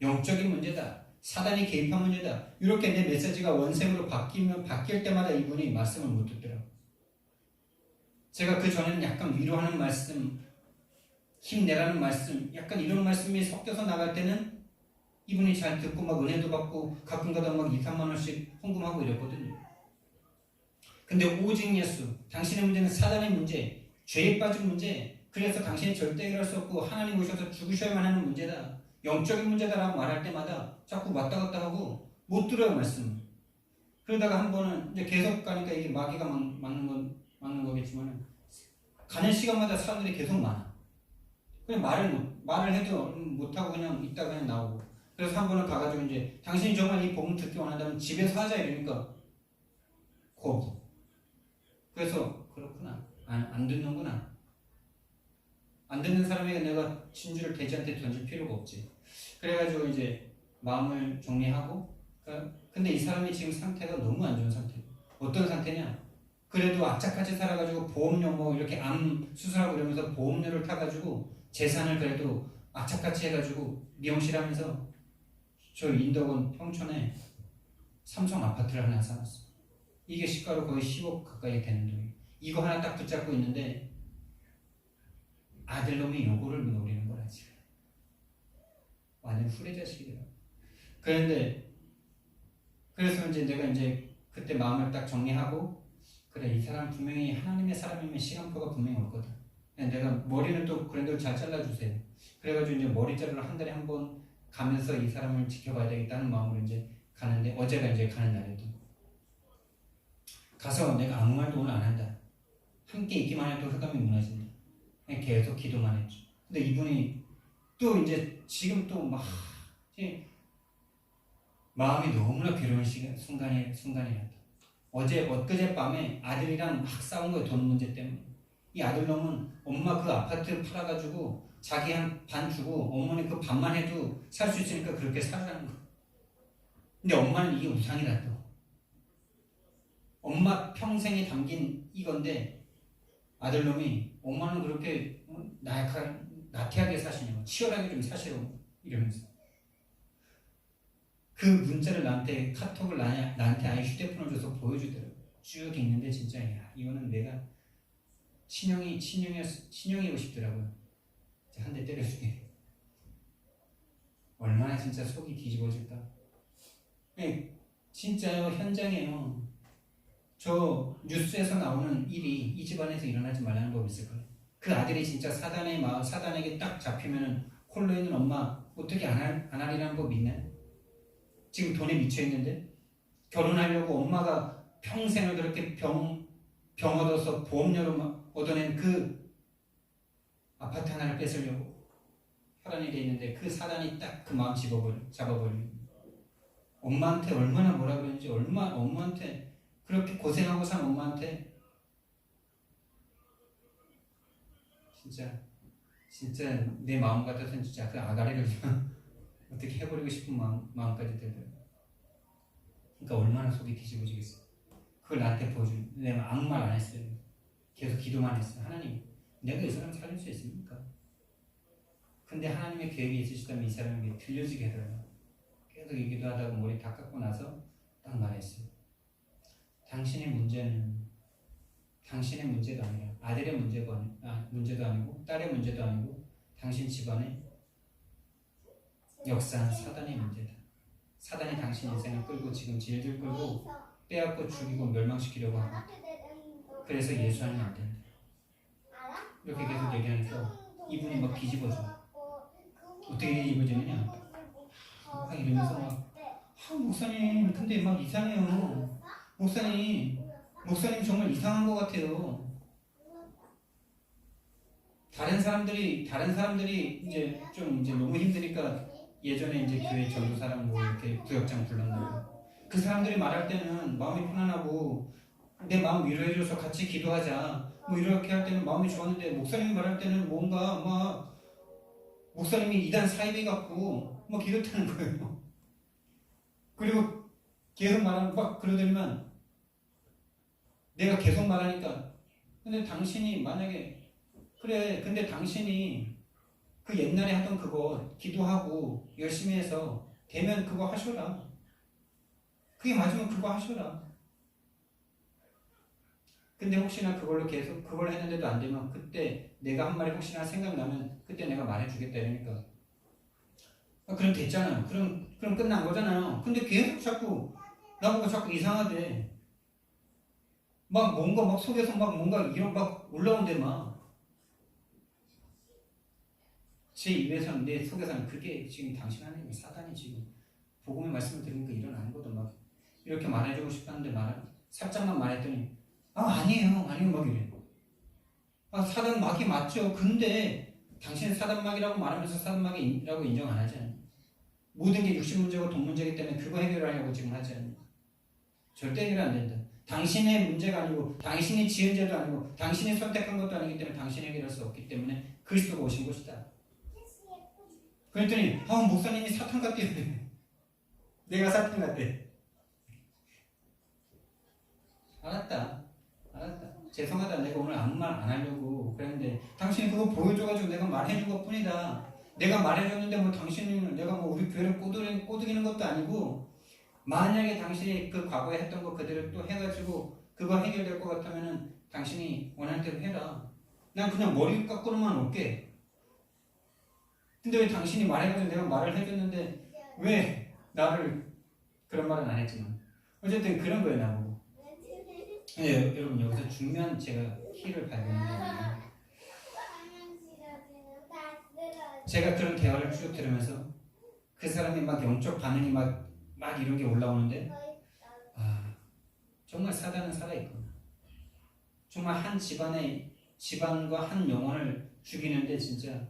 영적인 문제다. 사단이 개입한 문제다. 이렇게 내 메시지가 원색으로 바뀔 때마다 이분이 말씀을 못 듣더라고요. 제가 그 전에는 약간 위로하는 말씀, 힘내라는 말씀, 약간 이런 말씀이 섞여서 나갈 때는 이분이 잘 듣고 막 은혜도 받고 가끔가다 막 2, 3만 원씩 헌금하고 이랬거든요. 근데 오직 예수, 당신의 문제는 사단의 문제, 죄에 빠진 문제, 그래서 당신이 절대 해결할 수 없고 하나님 오셔서 죽으셔야만 하는 문제다, 영적인 문제다라고 말할 때마다 자꾸 왔다 갔다 하고 못 들어요 말씀. 그러다가 한 번은 이제 계속 가니까 이게 마귀가 막는 거겠지만 가는 시간마다 사람들이 계속 많아. 그냥 말을 해도 못하고 그냥 있다가 그냥 나오고. 그래서 한 번은 가가지고 이제 당신이 정말 이 복음 듣기 원한다면 집에서 하자 이러니까 거부. 그래서 그렇구나. 안 듣는구나. 안 듣는 사람에게 내가 진주를 돼지한테 던질 필요가 없지. 그래가지고 이제 마음을 정리하고, 근데 이 사람이 지금 상태가 너무 안 좋은 상태. 어떤 상태냐? 그래도 악착같이 살아가지고 보험료 뭐 이렇게 암 수술하고 이러면서 보험료를 타가지고 재산을 그래도 악착같이 해가지고 미용실 하면서 저 인덕원 평촌에 삼성 아파트를 하나 사놨어. 이게 시가로 거의 10억 가까이 되는 돈이. 이거 하나 딱 붙잡고 있는데 아들놈이 요거를 노리는 거라 지금. 완전 후레자식이더라. 그런데 그래서 이제 내가 이제 그때 마음을 딱 정리하고, 그래 이 사람 분명히 하나님의 사람이면 시간표가 분명히 올 거다. 내가 머리는 또 그래도 잘 잘라주세요. 그래가지고 이제 머리 자르러 한 달에 한 번 가면서 이 사람을 지켜봐야 되겠다는 마음으로 이제 가는데, 어제가 이제 가는 날이었던 거. 가서 내가 아무 말도 오늘 안 한다. 함께 있기만 해도 흑암이 무너진다. 그냥 계속 기도만 했죠. 근데 이분이 또 이제 지금 또 막 마음이 너무나 괴로운 순간이었다. 엊그제 밤에 아들이랑 막 싸운 거예요. 돈 문제 때문에. 이 아들놈은 엄마 그 아파트 팔아가지고 자기 한 반 주고 어머니 그 반만 해도 살 수 있으니까 그렇게 살라는 거야. 근데 엄마는 이게 우상이다 또. 엄마 평생에 담긴 이건데 아들놈이 엄마는 그렇게 나태하게 사시냐고, 치열하게 좀 사시라고 이러면서 그 문자를 나한테, 카톡을 나한테 아예 휴대폰을 줘서 보여주더라고. 쭉 읽는데 진짜 야 이거는 내가 친형이고 싶더라고요. 한 대 때려주게. 얼마나 진짜 속이 뒤집어질까. 진짜요, 현장에요. 저 뉴스에서 나오는 일이 이 집안에서 일어나지 말라는 법이 있을 거예요. 그 아들이 진짜 사단에게 딱 잡히면은 홀로 있는 엄마 어떻게 안 하리라는 법 있나요? 지금 돈에 미쳐 있는데 결혼하려고 엄마가 평생을 그렇게 병 얻어서 보험료로 얻어낸 그 아파트 하나를 뺏으려고 혈안이 돼 있는데 그 사단이 딱 그 마음 잡아버리는. 엄마한테 얼마나 뭐라 그랬는지, 엄마한테 그렇게 고생하고 산 엄마한테 진짜 내 마음 같아서는 진짜 그 아가리를 어떻게 해버리고 싶은 마음까지 들더라고요. 그러니까 얼마나 속이 뒤집어지겠어요. 그걸 나한테 보여준. 내가 아무 말 안 했어요. 계속 기도만 했어요. 하나님, 내가 이 사람 살릴 수 있습니까? 근데 하나님의 계획이 있으시다면 이 사람에게 들려지게 하더라고요. 계속 얘기도 하다가 머리 다 깎고 나서 딱 말했어요. 당신의 문제는 당신의 문제도 아니라 아들의 문제도 아니고 딸의 문제도 아니고 당신 집안의 역사한 사단의 문제다. 사단이 당신 인생을 끌고 지금 질질 끌고 빼앗고 죽이고 멸망시키려고 하고, 그래서 예수 하면 안 된다. 이렇게 계속 얘기하니까 이분이 막 뒤집어져. 어떻게 뒤집어지느냐? 막 이러면서 막 목사님 근데 막 이상해요. 목사님 정말 이상한 것 같아요. 다른 사람들이 이제 좀 이제 너무 힘드니까 예전에 이제 교회 전도사랑 뭐 이렇게 구역장 불렀나요? 그 사람들이 말할 때는 마음이 편안하고 내 마음 위로해줘서 같이 기도하자 뭐 이렇게 할 때는 마음이 좋았는데, 목사님이 말할 때는 뭔가 막 목사님이 이단 사이비 같고 막 이렇다는 거예요. 그리고 계속 말하면 막 그러더니만 내가 계속 말하니까, 근데 당신이 만약에 그래 근데 당신이 그 옛날에 하던 그거 기도하고 열심히 해서 되면 그거 하셔라. 그게 맞으면 그거 하셔라. 근데 혹시나 그걸로 계속 그걸 했는데도 안 되면 그때 내가 한 말이 혹시나 생각나면 그때 내가 말해주겠다 이러니까, 그럼 됐잖아요. 그럼 끝난 거잖아요. 근데 계속 자꾸 나보고 자꾸 이상하대. 막 뭔가 막 속에서 막 뭔가 이런 막 올라온대 막. 제 입에서는 내 속에서는 그게 지금 당신 안에 사단이 지금 복음의 말씀을 들으니까 일어나는 거도 막 이렇게 말해주고 싶었는데 살짝만 말했더니 아니에요 막 이래. 사단 마귀 맞죠. 근데 당신은 사단 마귀라고 말하면서 사단 마귀라고 인정 안 하잖아요. 모든 게 육신 문제고 돈 문제이기 때문에 그거 해결하려고 지금 하지 않아요. 절대 해결 안 된다. 당신의 문제가 아니고 당신이 지은 죄도 아니고 당신이 선택한 것도 아니기 때문에 당신이 해결할 수 없기 때문에 그리스도가 오신 것이다. 그랬더니 목사님이 사탄 같대요. 내가 사탄 같대. 알았다. 죄송하다. 내가 오늘 아무 말 안 하려고 그랬는데 당신이 그거 보여줘가지고 내가 말해준 것 뿐이다. 내가 말해줬는데 뭐 당신은 내가 뭐 우리 교회를 꼬드기는 것도 아니고 만약에 당신이 그 과거에 했던 거 그대로 또 해가지고 그거 해결될 것 같으면은 당신이 원하는 대로 해라. 난 그냥 머리 깎고만 올게. 근데 왜 당신이 말해가지고 내가 말을 해줬는데 왜 나를 그런 말은 안 했지만 어쨌든 그런 거예요 나보고. 네, 여러분 여기서 중요한 제가 키를 발견했는데 제가 그런 대화를 쭉 들으면서 그 사람이 막 영적 반응이 막 이런 게 올라오는데 정말 사단은 살아있구나. 정말 한 집안과 한 영혼을 죽이는데 진짜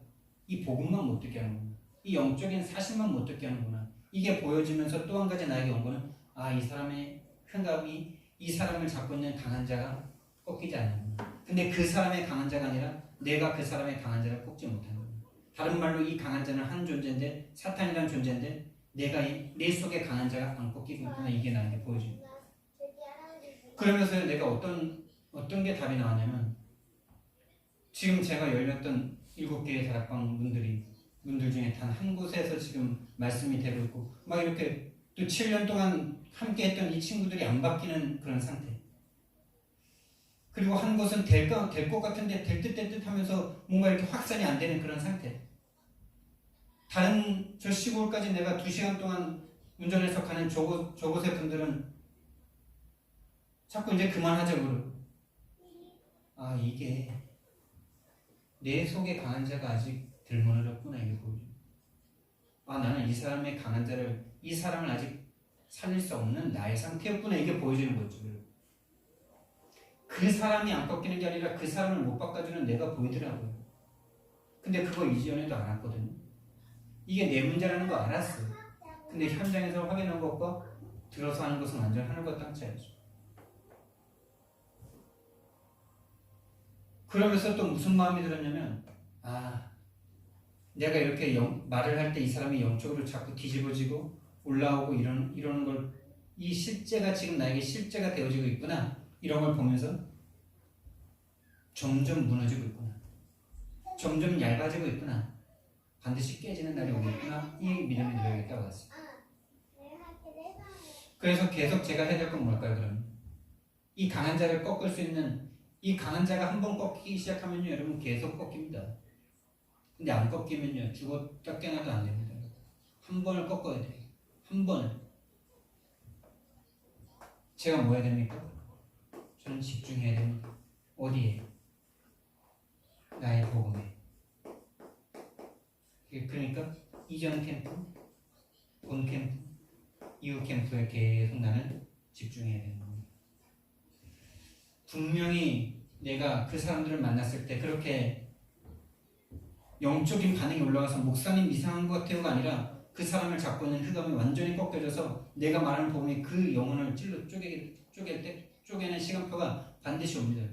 이 복음만 못 듣게 하는구나. 이 영적인 사실만 못 듣게 하는구나. 이게 보여지면서 또 한 가지 나에게 온 거는 이 사람의 흥감이 이 사람을 잡고 있는 강한 자가 꺾이지 않는구나. 근데 그 사람의 강한 자가 아니라 내가 그 사람의 강한 자를 꺾지 못하는구나. 다른 말로 이 강한 자는 한 존재인데 사탄이라는 존재인데 내가 내 속에 강한 자가 안 꺾이고 있구나. 이게 나에게 보여집니다. 그러면서 내가 어떤 게 답이 나왔냐면 지금 제가 열렸던 7개의 다락방 문들 중에 단 한 곳에서 지금 말씀이 되고 있고 막 이렇게 또 7년 동안 함께 했던 이 친구들이 안 바뀌는 그런 상태. 그리고 한 곳은 될 것 같은데 될 듯 하면서 뭔가 이렇게 확산이 안 되는 그런 상태. 다른 저 시골까지 내가 2시간 동안 운전해서 가는 저곳의 분들은 자꾸 이제 그만하자고 그러고 이게 내 속에 강한 자가 아직 덜 무너졌구나 이게 보여줘. 나는 이 사람의 강한 자를 이 사람을 아직 살릴 수 없는 나의 상태였구나 이게 보여주는 거죠. 그 사람이 안 꺾이는 게 아니라 그 사람을 못 바꿔주는 내가 보이더라고요. 근데 그거 이전에도 알았거든요. 이게 내 문제라는 거 알았어요. 근데 현장에서 확인한 것과 들어서 하는 것은 완전 하늘과 땅 차이죠. 그러면서 또 무슨 마음이 들었냐면 내가 이렇게 말을 할 때 이 사람이 영적으로 자꾸 뒤집어지고 올라오고 이러는 걸 이 실제가 지금 나에게 실제가 되어지고 있구나 이런 걸 보면서 점점 무너지고 있구나 점점 얇아지고 있구나 반드시 깨지는 날이 오겠구나 이 믿음이 들어야겠다고 했어요. 그래서 계속 제가 해야 될 건 뭘까요? 그럼 이 강한 자를 꺾을 수 있는 이 강한 자가 한 번 꺾이기 시작하면요 여러분 계속 꺾입니다. 근데 안 꺾이면요 죽었다 깨나도 안 됩니다. 한 번을 꺾어야 돼요. 한 번을. 제가 뭐 해야 됩니까? 저는 집중해야 됩니다. 어디에? 나의 복음에. 그러니까 이전 캠프, 본 캠프, 이후 캠프에 계속 나는 집중해야 되는 겁니다. 분명히 내가 그 사람들을 만났을 때 그렇게 영적인 반응이 올라와서 목사님 이상한 것 같아요가 아니라 그 사람을 잡고 있는 흑암이 완전히 꺾여져서 내가 말하는 복음이 그 영혼을 찔러 쪼개는 시간표가 반드시 옵니다.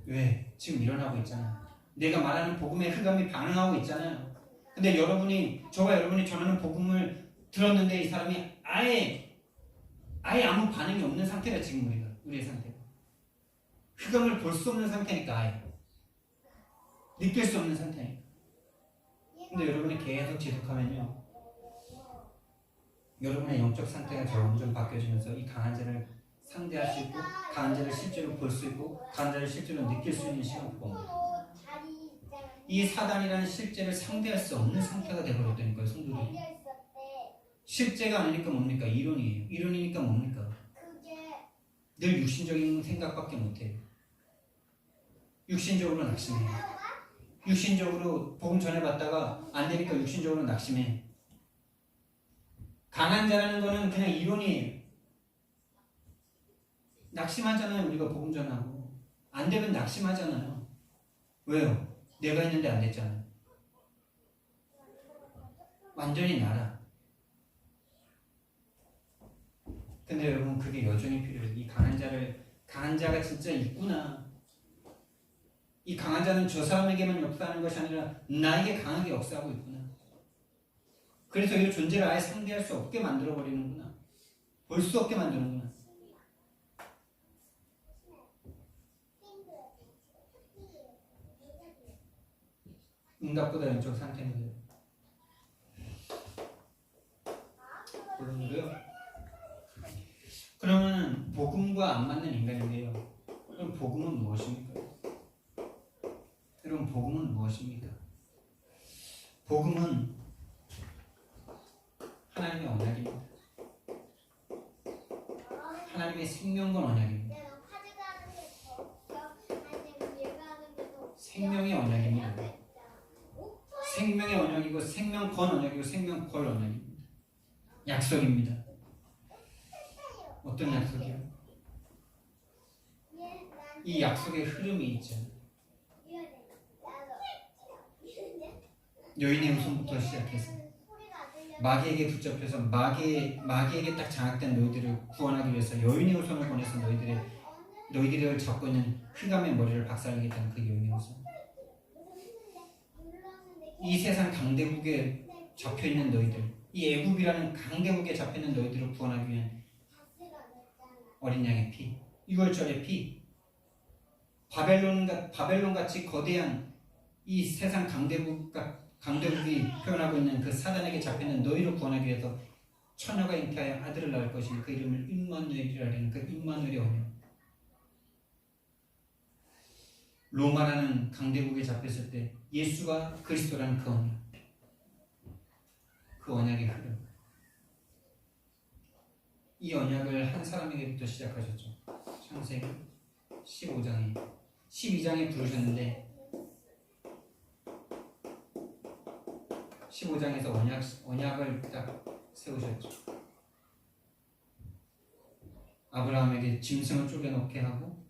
왜? 지금 일어나고 있잖아. 내가 말하는 복음의 흑암이 반응하고 있잖아요. 근데 저와 여러분이 전하는 복음을 들었는데 이 사람이 아예 아무 반응이 없는 상태라 지금 우리의 상태가. 흑암을 볼 수 없는 상태니까 아예. 느낄 수 없는 상태니까. 근데 여러분이 계속 지속하면요. 여러분의 영적 상태가 점점 바뀌어지면서 이 강한 자를 상대할 수 있고 강한 자를 실제로 볼 수 있고 강한 자를 실제로 느낄 수 있는 시간이 옵니다. 이 사단이라는 실제를 상대할 수 없는 상태가 되어버렸다니까요. 성도들이. 실제가 아니니까 뭡니까? 이론이에요. 이론이니까 뭡니까? 늘 육신적인 생각밖에 못해요. 육신적으로 낙심해요. 육신적으로 복음 전해받다가 안 되니까 육신적으로 낙심해. 강한 자라는 거는 그냥 이론이에요. 낙심하잖아요. 우리가 복음 전하고 안 되면 낙심하잖아요. 왜요? 내가 했는데 안 됐잖아요. 완전히 나라. 근데 여러분 그게 여전히 필요해요. 이 강한 자가 진짜 있구나. 이 강한 자는 저 사람에게만 역사하는 것이 아니라 나에게 강하게 역사하고 있구나. 그래서 이 존재를 아예 상대할 수 없게 만들어버리는구나. 볼 수 없게 만드는구나. 응답보다 왼쪽 상태인데요. 물론이고요. 그러면 복음과 안 맞는 인간인데요. 그럼 복음은 무엇입니까? 여러분 복음은 무엇입니까? 복음은 하나님의 언약입니다. 하나님의 생명과 언약입니다. 생명의 언약입니다. 생명의 언약이고 생명권 언약이고 생명걸 언약입니다. 약속입니다. 어떤 약속이요? 이 약속의 흐름이 있죠. 여인의 후손부터 시작해서 마귀에게 붙잡혀서 마귀에게 딱 장악된 너희들을 구원하기 위해서 여인의 후손을 보내서 너희들을 잡고 있는 흑암의 머리를 박살내겠다는 그 여인의 후손. 이 세상 강대국에 잡혀있는 너희들, 이 애굽이라는 강대국에 잡혀있는 너희들을 구원하기 위한 어린 양의 피, 6월절의 피, 바벨론같이 거대한 이 세상 강대국이 표현하고 있는 그 사단에게 잡혀있는 너희를 구원하기 위해서 처녀가 잉태하여 아들을 낳을 것이니 그 이름을 임마누엘이라는 그 임마누엘의 언약. 로마라는 강대국에 잡혔을 때 예수가 그리스도라는 그 언약, 그 언약의 흐름. 이 언약을 한 사람에게부터 시작하셨죠. 창세기 12장에 부르셨는데 15장에서 언약을 딱 세우셨죠. 아브라함에게 짐승을 쪼개놓게 하고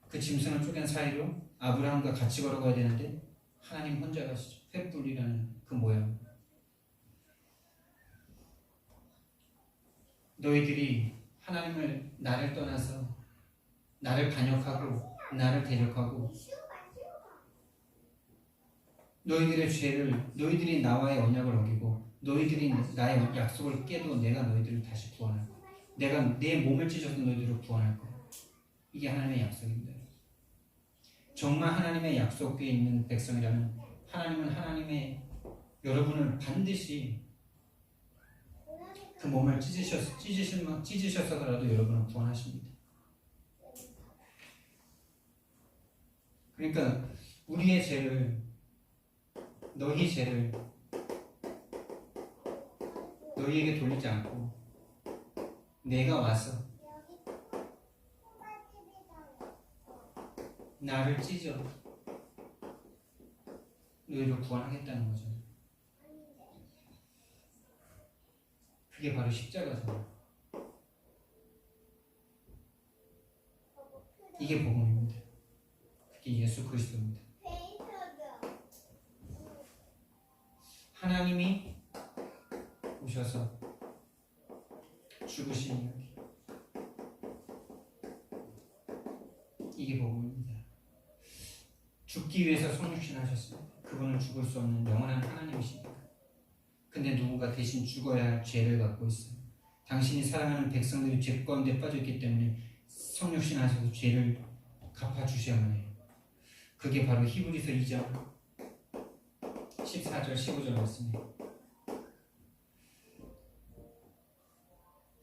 그 짐승을 쪼갠 사이로 아브라함과 같이 걸어가야 되는데 하나님 혼자 가시죠. 횃불이라는 그 모양. 너희들이 나를 떠나서 나를 반역하고 나를 대적하고 너희들의 죄를, 너희들이 나와의 언약을 어기고 너희들이 나의 약속을 깨도 내가 너희들을 다시 구원할 거야. 내가 내 몸을 찢어서 너희들을 구원할 거야. 이게 하나님의 약속입니다. 정말 하나님의 약속에 있는 백성이라면 하나님은 여러분을 반드시 그 몸을 찢으셔서라도 여러분을 구원하십니다. 그러니까 우리의 죄를, 너희 죄를 너희에게 돌리지 않고 내가 와서 나를 찢어 너희를 구원하겠다는 거죠. 그게 바로 십자가잖아요. 이게 복음입니다. 그게 예수 그리스도입니다. 하나님이 오셔서 죽으신 이야기. 이게 복음입니다. 죽기 위해서 성육신하셨습니다. 그분은 죽을 수 없는 영원한 하나님이십니다. 근데 누군가 대신 죽어야 할 죄를 갖고 있어요. 당신이 사랑하는 백성들이 죄 가운데 빠져있기 때문에 성육신하셔서 죄를 갚아주셔야만 해요. 그게 바로 히브리서 2장 14절 15절 말씀이에요.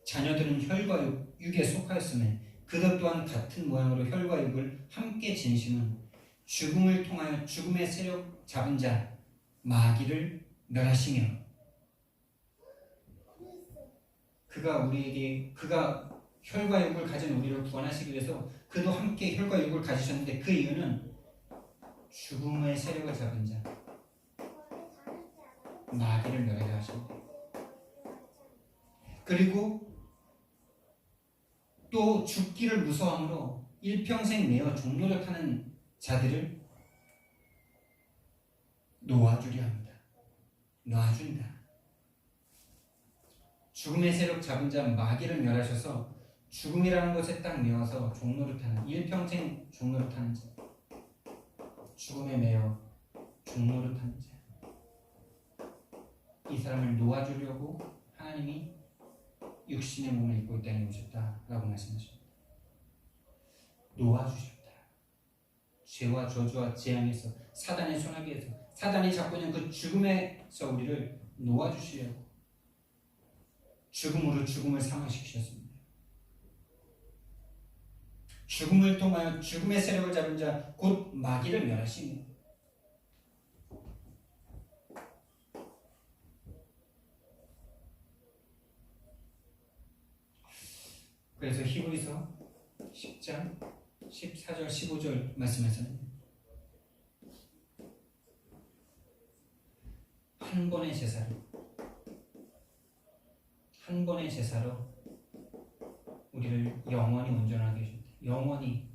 자녀들은 혈과 육에 속하였으면 그것 또한 같은 모양으로 혈과 육을 함께 지니시는 죽음을 통하여 죽음의 세력 잡은 자 마귀를 멸하시며 그가 혈과 육을 가진 우리를 구원하시기 위해서 그도 함께 혈과 육을 가지셨는데 그 이유는 죽음의 세력을 잡은 자 마귀를 멸하게 하십니다. 그리고 또 죽기를 무서워함으로 일평생 내어 종노릇하는 자들을 놓아주려 합니다. 놔준다. 죽음의 세력 잡은 자 마귀를 멸하셔서 죽음이라는 곳에 딱 메어서 종노릇하는 일평생 종노릇하는 자 죽음에 매여 종노릇하는 자 이 사람을 놓아주려고 하나님이 육신의 몸을 입고 이 땅에 오셨다라고 말씀하십니다. 놓아주셨다. 죄와 저주와 재앙에서 사단의 손아귀에서 사단이 잡고 있는 그 죽음에서 우리를 놓아주시려고 죽음으로 죽음을 상하시키셨습니다. 죽음을 통하여 죽음의 세력을 잡은 자 곧 마귀를 멸하십니다. 그래서 히브리서 10장 14절 15절 말씀에서는 한 번의 제사로 우리를 영원히 온전하게 하셨다. 영원히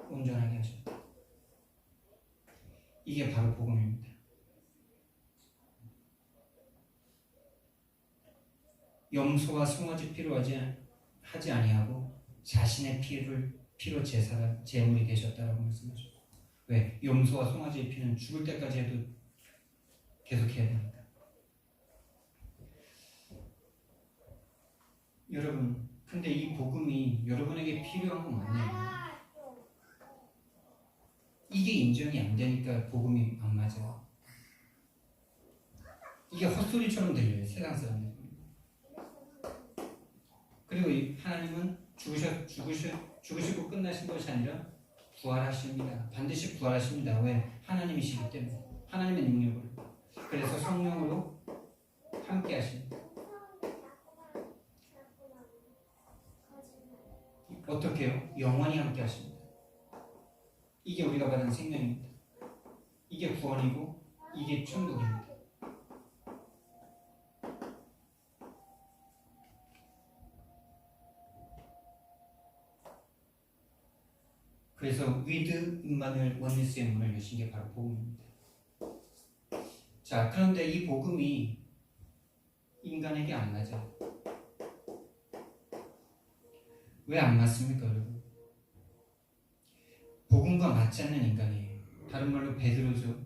온전하게 하셨다. 이게 바로 복음입니다. 염소와 송아지 피로 하지 아니하고 자신의 피로 제물이 되셨다라고 말씀하셨어요. 왜? 염소와 송아지의 피는 죽을 때까지 해도 계속해야 되니까. 여러분, 근데 이 복음이 여러분에게 필요한 건 맞나요? 이게 인정이 안 되니까 복음이 안 맞아요. 이게 헛소리처럼 들려요, 세상 사람들. 그리고 하나님은 죽으시고 끝나신 것이 아니라 부활하십니다. 반드시 부활하십니다. 왜? 하나님이시기 때문에. 하나님의 능력으로. 그래서 성령으로 함께 하십니다. 어떻게 해요? 영원히 함께 하십니다. 이게 우리가 받은 생명입니다. 이게 구원이고 이게 천국입니다. 그래서 위드 임마누엘 원리스의 문을 여신 게 바로 복음입니다. 자, 그런데 이 복음이 인간에게 안 맞아요. 왜 안 맞습니까, 여러분? 복음과 맞지 않는 인간이에요. 다른 말로 베드로죠.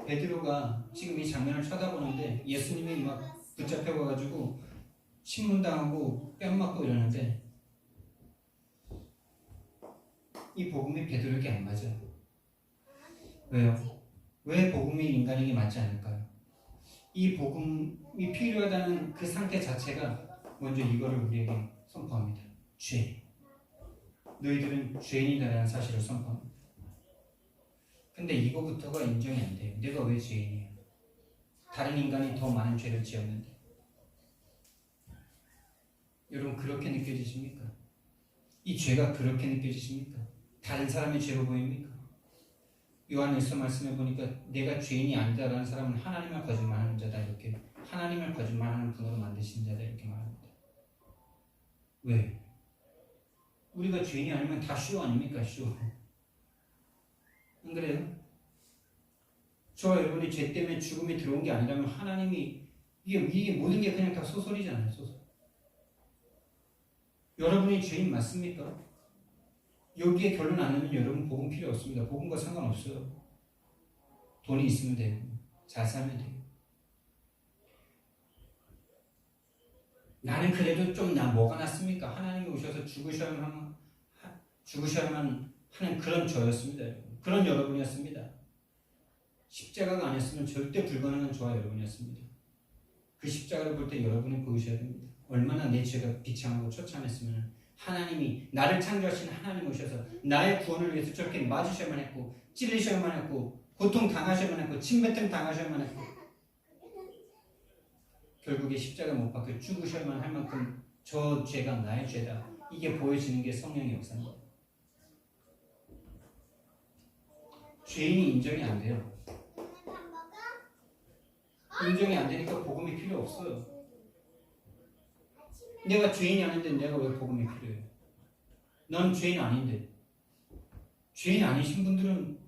베드로가 지금 이 장면을 쳐다보는데 예수님이 막 붙잡혀가지고 신문당하고 뺨 맞고 이러는데 이 복음이 베드로에게 안 맞아요. 왜요? 왜 복음이 인간에게 맞지 않을까요? 이 복음이 필요하다는 그 상태 자체가 먼저 이거를 우리에게 선포합니다. 죄. 너희들은 죄인이다라는 사실을 선포합니다. 근데 이거부터가 인정이 안 돼요. 내가 왜 죄인이야? 다른 인간이 더 많은 죄를 지었는데. 여러분 그렇게 느껴지십니까? 이 죄가 그렇게 느껴지십니까? 다른 사람의 죄로 보입니까? 요한일서 말씀해 보니까 내가 죄인이 아니다라는 사람은 하나님을 거짓말하는 자다 이렇게 하나님을 거짓말하는 분으로 만드신 자다 이렇게 말합니다. 왜? 우리가 죄인이 아니면 다 쇼 아닙니까? 쇼. 안 그래요? 저와 여러분이 죄 때문에 죽음이 들어온 게 아니라면 하나님이 이게 모든 게 그냥 다 소설이잖아요. 소설. 여러분이 죄인 맞습니까? 여기에 결론 안 나면 여러분 복음 필요 없습니다. 복음과 상관없어요. 돈이 있으면 돼요. 잘 살면 돼요. 나는 그래도 좀 뭐가 낫습니까? 하나님이 오셔서 죽으셔야만 하는 그런 저였습니다. 그런 여러분이었습니다. 십자가가 아니었으면 절대 불가능한 저와 여러분이었습니다. 그 십자가를 볼 때 여러분이 보셔야 됩니다. 얼마나 내 죄가 비참하고 처참했으면 하나님이 나를 창조하신 하나님 오셔서 나의 구원을 위해서 저렇게 맞으셔야만 했고 찔리셔야만 했고 고통 당하셔야만 했고 침뱉음 당하셔야만 했고 결국에 십자가 못 박혀 죽으셔야만 할 만큼 저 죄가 나의 죄다. 이게 보여지는 게 성령의 역사입니다. 죄인이 인정이 안 돼요. 인정이 안 되니까 복음이 필요 없어요. 내가 죄인이 아닌데 내가 왜 복음이 필요해요? 넌 죄인 아닌데. 죄인 아니신 분들은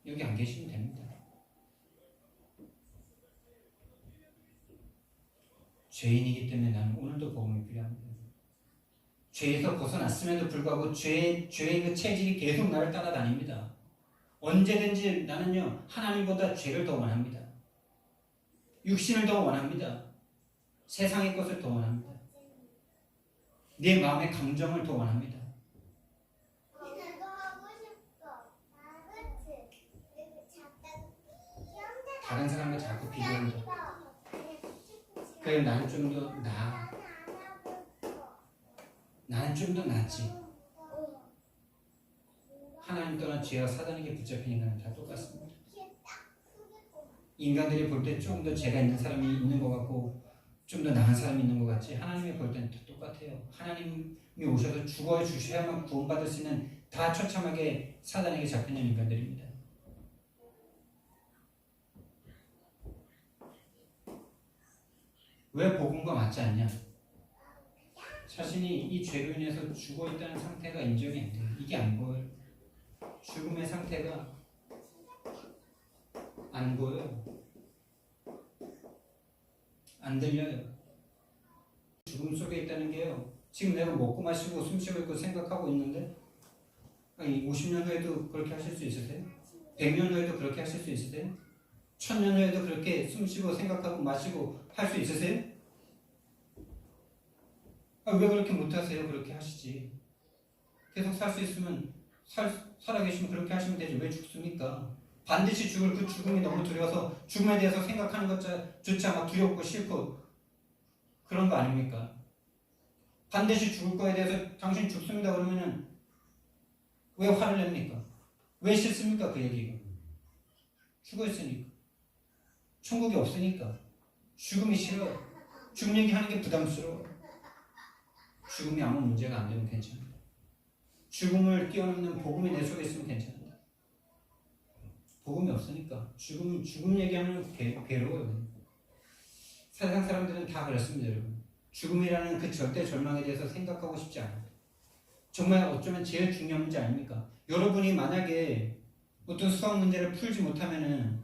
여기 안 계시면 됩니다. 죄인이기 때문에 나는 오늘도 복음이 필요합니다. 죄에서 벗어났음에도 불구하고 죄의 그 체질이 계속 나를 따라다닙니다. 언제든지 나는요 하나님보다 죄를 더 원합니다. 육신을 더 원합니다. 세상의 것을 더 원합니다. 내 마음의 감정을 더 원합니다. 다른 사람과 자꾸 비교합니다. 그래 나는 좀 더 나아. 나는 좀 더 낫지. 하나님 떠나 죄와 사단에게 붙잡힌 인간은 다 똑같습니다. 인간들이 볼 때 조금 더 죄가 있는 사람이 있는 것 같고 좀 더 나은 사람이 있는 것 같지 하나님이 볼 때는 다 똑같아요. 하나님이 오셔서 죽어 주셔야만 구원받을 수 있는 다 처참하게 사단에게 잡혀있는 인간들입니다. 왜 복음과 맞지 않냐? 자신이 이 죄로 인해서 죽어 있다는 상태가 인정이 안 돼요. 이게 안 보여요. 죽음의 상태가 안 보여요. 안 들려요. 죽음 속에 있다는 게요. 지금 내가 먹고 마시고 숨쉬고 있고 생각하고 있는데 아니 50년 후에도 그렇게 하실 수 있으세요? 100년 후에도 그렇게 하실 수 있으세요? 1000년 후에도 그렇게 숨쉬고 생각하고 마시고 할 수 있으세요? 왜 그렇게 못하세요? 그렇게 하시지. 계속 살 수 있으면 살아계시면 그렇게 하시면 되지. 왜 죽습니까? 반드시 죽을 그 죽음이 너무 두려워서 죽음에 대해서 생각하는 것조차 막 두렵고 싫고 그런 거 아닙니까? 반드시 죽을 거에 대해서 당신 죽습니다 그러면은 왜 화를 냅니까? 왜 싫습니까? 그 얘기가. 죽어 있으니까. 천국이 없으니까. 죽음이 싫어요. 죽음 얘기하는 게 부담스러워요. 죽음이 아무 문제가 안 되면 괜찮아요. 죽음을 뛰어넘는 복음이 내 속에 있으면 괜찮아요. 복음이 없으니까 죽음 얘기하면 괴로워요. 세상 사람들은 다 그렇습니다, 여러분. 죽음이라는 그 절대 절망에 대해서 생각하고 싶지 않아요. 정말 어쩌면 제일 중요한 문제 아닙니까? 여러분이 만약에 어떤 수학 문제를 풀지 못하면은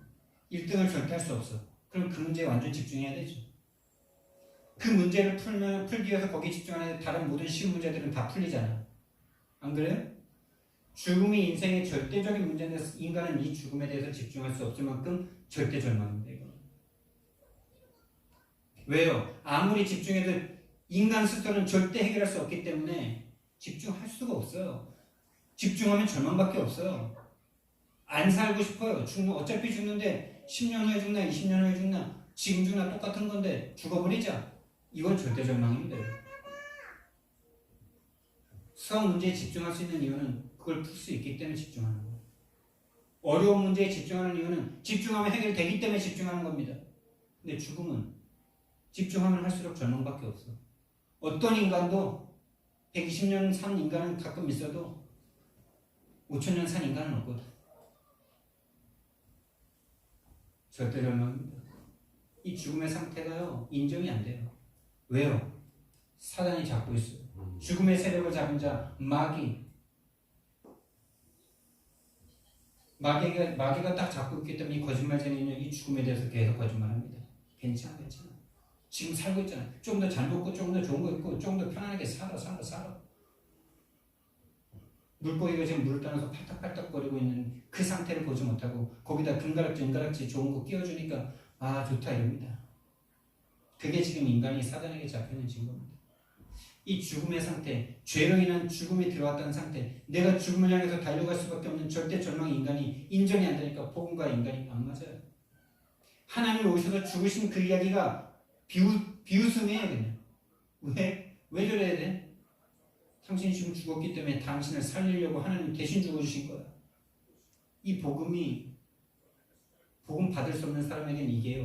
1등을 절대 할 수 없어. 그럼 그 문제에 완전 집중해야 되죠. 그 문제를 풀기 위해서 거기 집중하는데 다른 모든 쉬운 문제들은 다 풀리잖아요. 안 그래요? 죽음이 인생의 절대적인 문제인데 인간은 이 죽음에 대해서 집중할 수 없을 만큼 절대 절망입니다. 이거. 왜요? 아무리 집중해도 인간 스스로는 절대 해결할 수 없기 때문에 집중할 수가 없어요. 집중하면 절망밖에 없어요. 안 살고 싶어요. 어차피 죽는데 10년 후에 죽나 20년 후에 죽나 지금 죽나 똑같은 건데 죽어버리자. 이건 절대 절망입니다. 수학 문제에 집중할 수 있는 이유는 그걸 풀 수 있기 때문에 집중하는 거예요. 어려운 문제에 집중하는 이유는 집중하면 해결되기 때문에 집중하는 겁니다. 근데 죽음은 집중하면 할수록 절망밖에 없어. 어떤 인간도 120년 산 인간은 가끔 있어도 5000년 산 인간은 없거든. 절대 절망입니다. 이 죽음의 상태가요 인정이 안 돼요. 왜요? 사단이 잡고 있어요. 죽음의 세력을 잡은 자 마귀가 딱 잡고 있기 때문에 이 거짓말쟁이는 이 죽음에 대해서 계속 거짓말합니다. 괜찮아. 지금 살고 있잖아. 좀 더 잘 먹고 조금 더 좋은 거 있고 조금 더 편안하게 살아. 물고기가 지금 물을 떠나서 팔딱팔딱거리고 있는 그 상태를 보지 못하고 거기다 금가락지 좋은 거 끼워주니까 아 좋다 이럽니다. 그게 지금 인간이 사단에게 잡혀있는 증거입니다. 이 죽음의 상태, 죄로 인한 죽음이 들어왔다는 상태, 내가 죽음을 향해서 달려갈 수밖에 없는 절대 절망의 인간이 인정이 안 되니까 복음과 인간이 안 맞아요. 하나님이 오셔서 죽으신 그 이야기가 비웃음이에요 그냥. 왜 저래야 돼? 당신이 지금 죽었기 때문에 당신을 살리려고 하나님 대신 죽어주신 거야. 이 복음 받을 수 없는 사람에게는 이게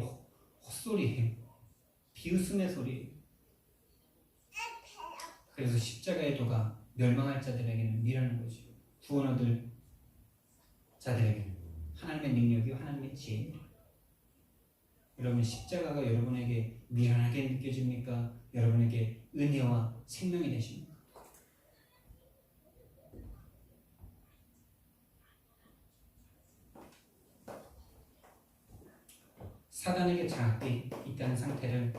헛소리예요. 비웃음의 소리예요. 그래서 십자가의 도가 멸망할 자들에게는 미라는 거죠. 구원 얻을 자들에게는 하나님의 능력이 하나님의 지혜입니다. 여러분 십자가가 여러분에게 미련하게 느껴집니까? 여러분에게 은혜와 생명이 되십니까? 사단에게 장악돼 있다는 상태를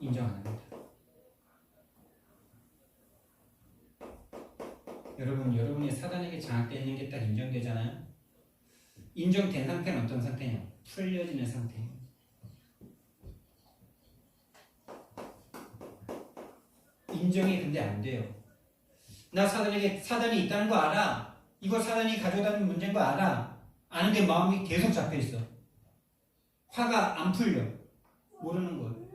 인정 안 합니다. 여러분이 사단에게 장악되어 있는 게 딱 인정되잖아요. 인정된 상태는 어떤 상태냐? 풀려지는 상태예요. 인정이 근데 안 돼요. 나 사단이 있다는 거 알아. 이거 사단이 가져다 준 문제인 거 알아. 아는데 마음이 계속 잡혀 있어. 화가 안 풀려. 모르는 거예요.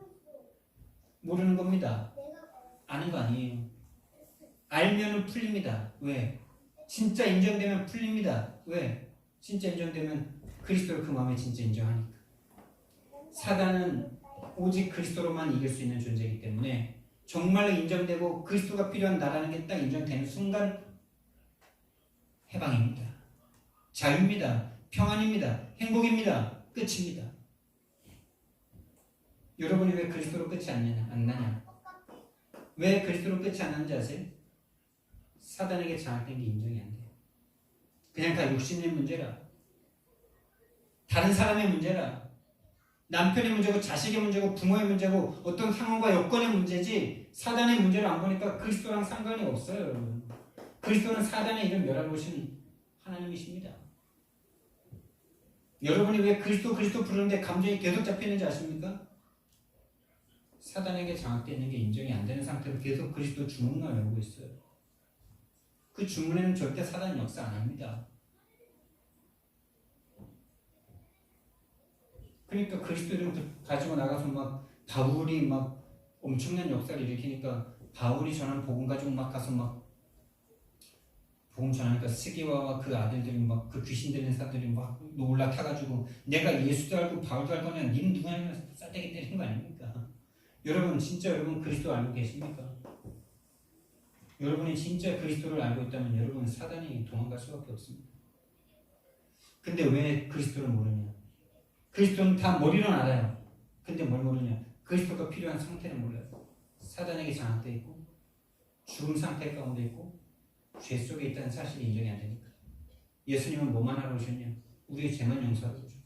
모르는 겁니다. 아는 거 아니에요. 알면은 풀립니다. 왜? 진짜 인정되면 풀립니다. 왜? 진짜 인정되면 그리스도를 그 마음에 진짜 인정하니까. 사단은 오직 그리스도로만 이길 수 있는 존재이기 때문에 정말로 인정되고 그리스도가 필요한 나라는 게 딱 인정되는 순간 해방입니다. 자유입니다. 평안입니다. 행복입니다. 끝입니다. 여러분이 왜 그리스도로 끝이 안 나냐? 왜 그리스도로 끝이 안 나는지 아세요? 사단에게 장악된 게 인정이 안 돼요. 그냥 다 욕심의 문제라. 다른 사람의 문제라. 남편의 문제고 자식의 문제고 부모의 문제고 어떤 상황과 여건의 문제지 사단의 문제를 안 보니까 그리스도랑 상관이 없어요. 여러분. 그리스도는 사단의 일을 멸하러 오신 하나님이십니다. 여러분이 왜 그리스도 부르는데 감정이 계속 잡히는지 아십니까? 사단에게 장악되어 있는 게 인정이 안 되는 상태로 계속 그리스도 주문만 외우고 있어요. 그 주문에는 절대 사단이 역사 안 합니다. 그러니까 그리스도 이름 가지고 나가서 막 바울이 막 엄청난 역사를 일으키니까 바울이 전한 복음 가지고 막 가서 막 복음 전하니까 스기와 그 아들들이 막 그 귀신 들린 사람들이 막 올라타가지고 내가 예수도 알고 바울도 알고 하면 니는 누구냐 싸대기 때리는 거 아닙니까? 여러분 진짜 여러분 그리스도 알고 계십니까? 여러분이 진짜 그리스도를 알고 있다면 여러분은 사단이 도망갈 수밖에 없습니다. 근데 왜 그리스도를 모르냐? 그리스도는 다 머리로는 알아요. 근데 뭘 모르냐? 그리스도가 필요한 상태를 몰라요. 사단에게 장악되어 있고 죽음 상태 가운데 있고 죄 속에 있다는 사실이 인정이 안 되니까. 예수님은 뭐만 하러 오셨냐? 우리의 죄만 용서하러 오셨어요.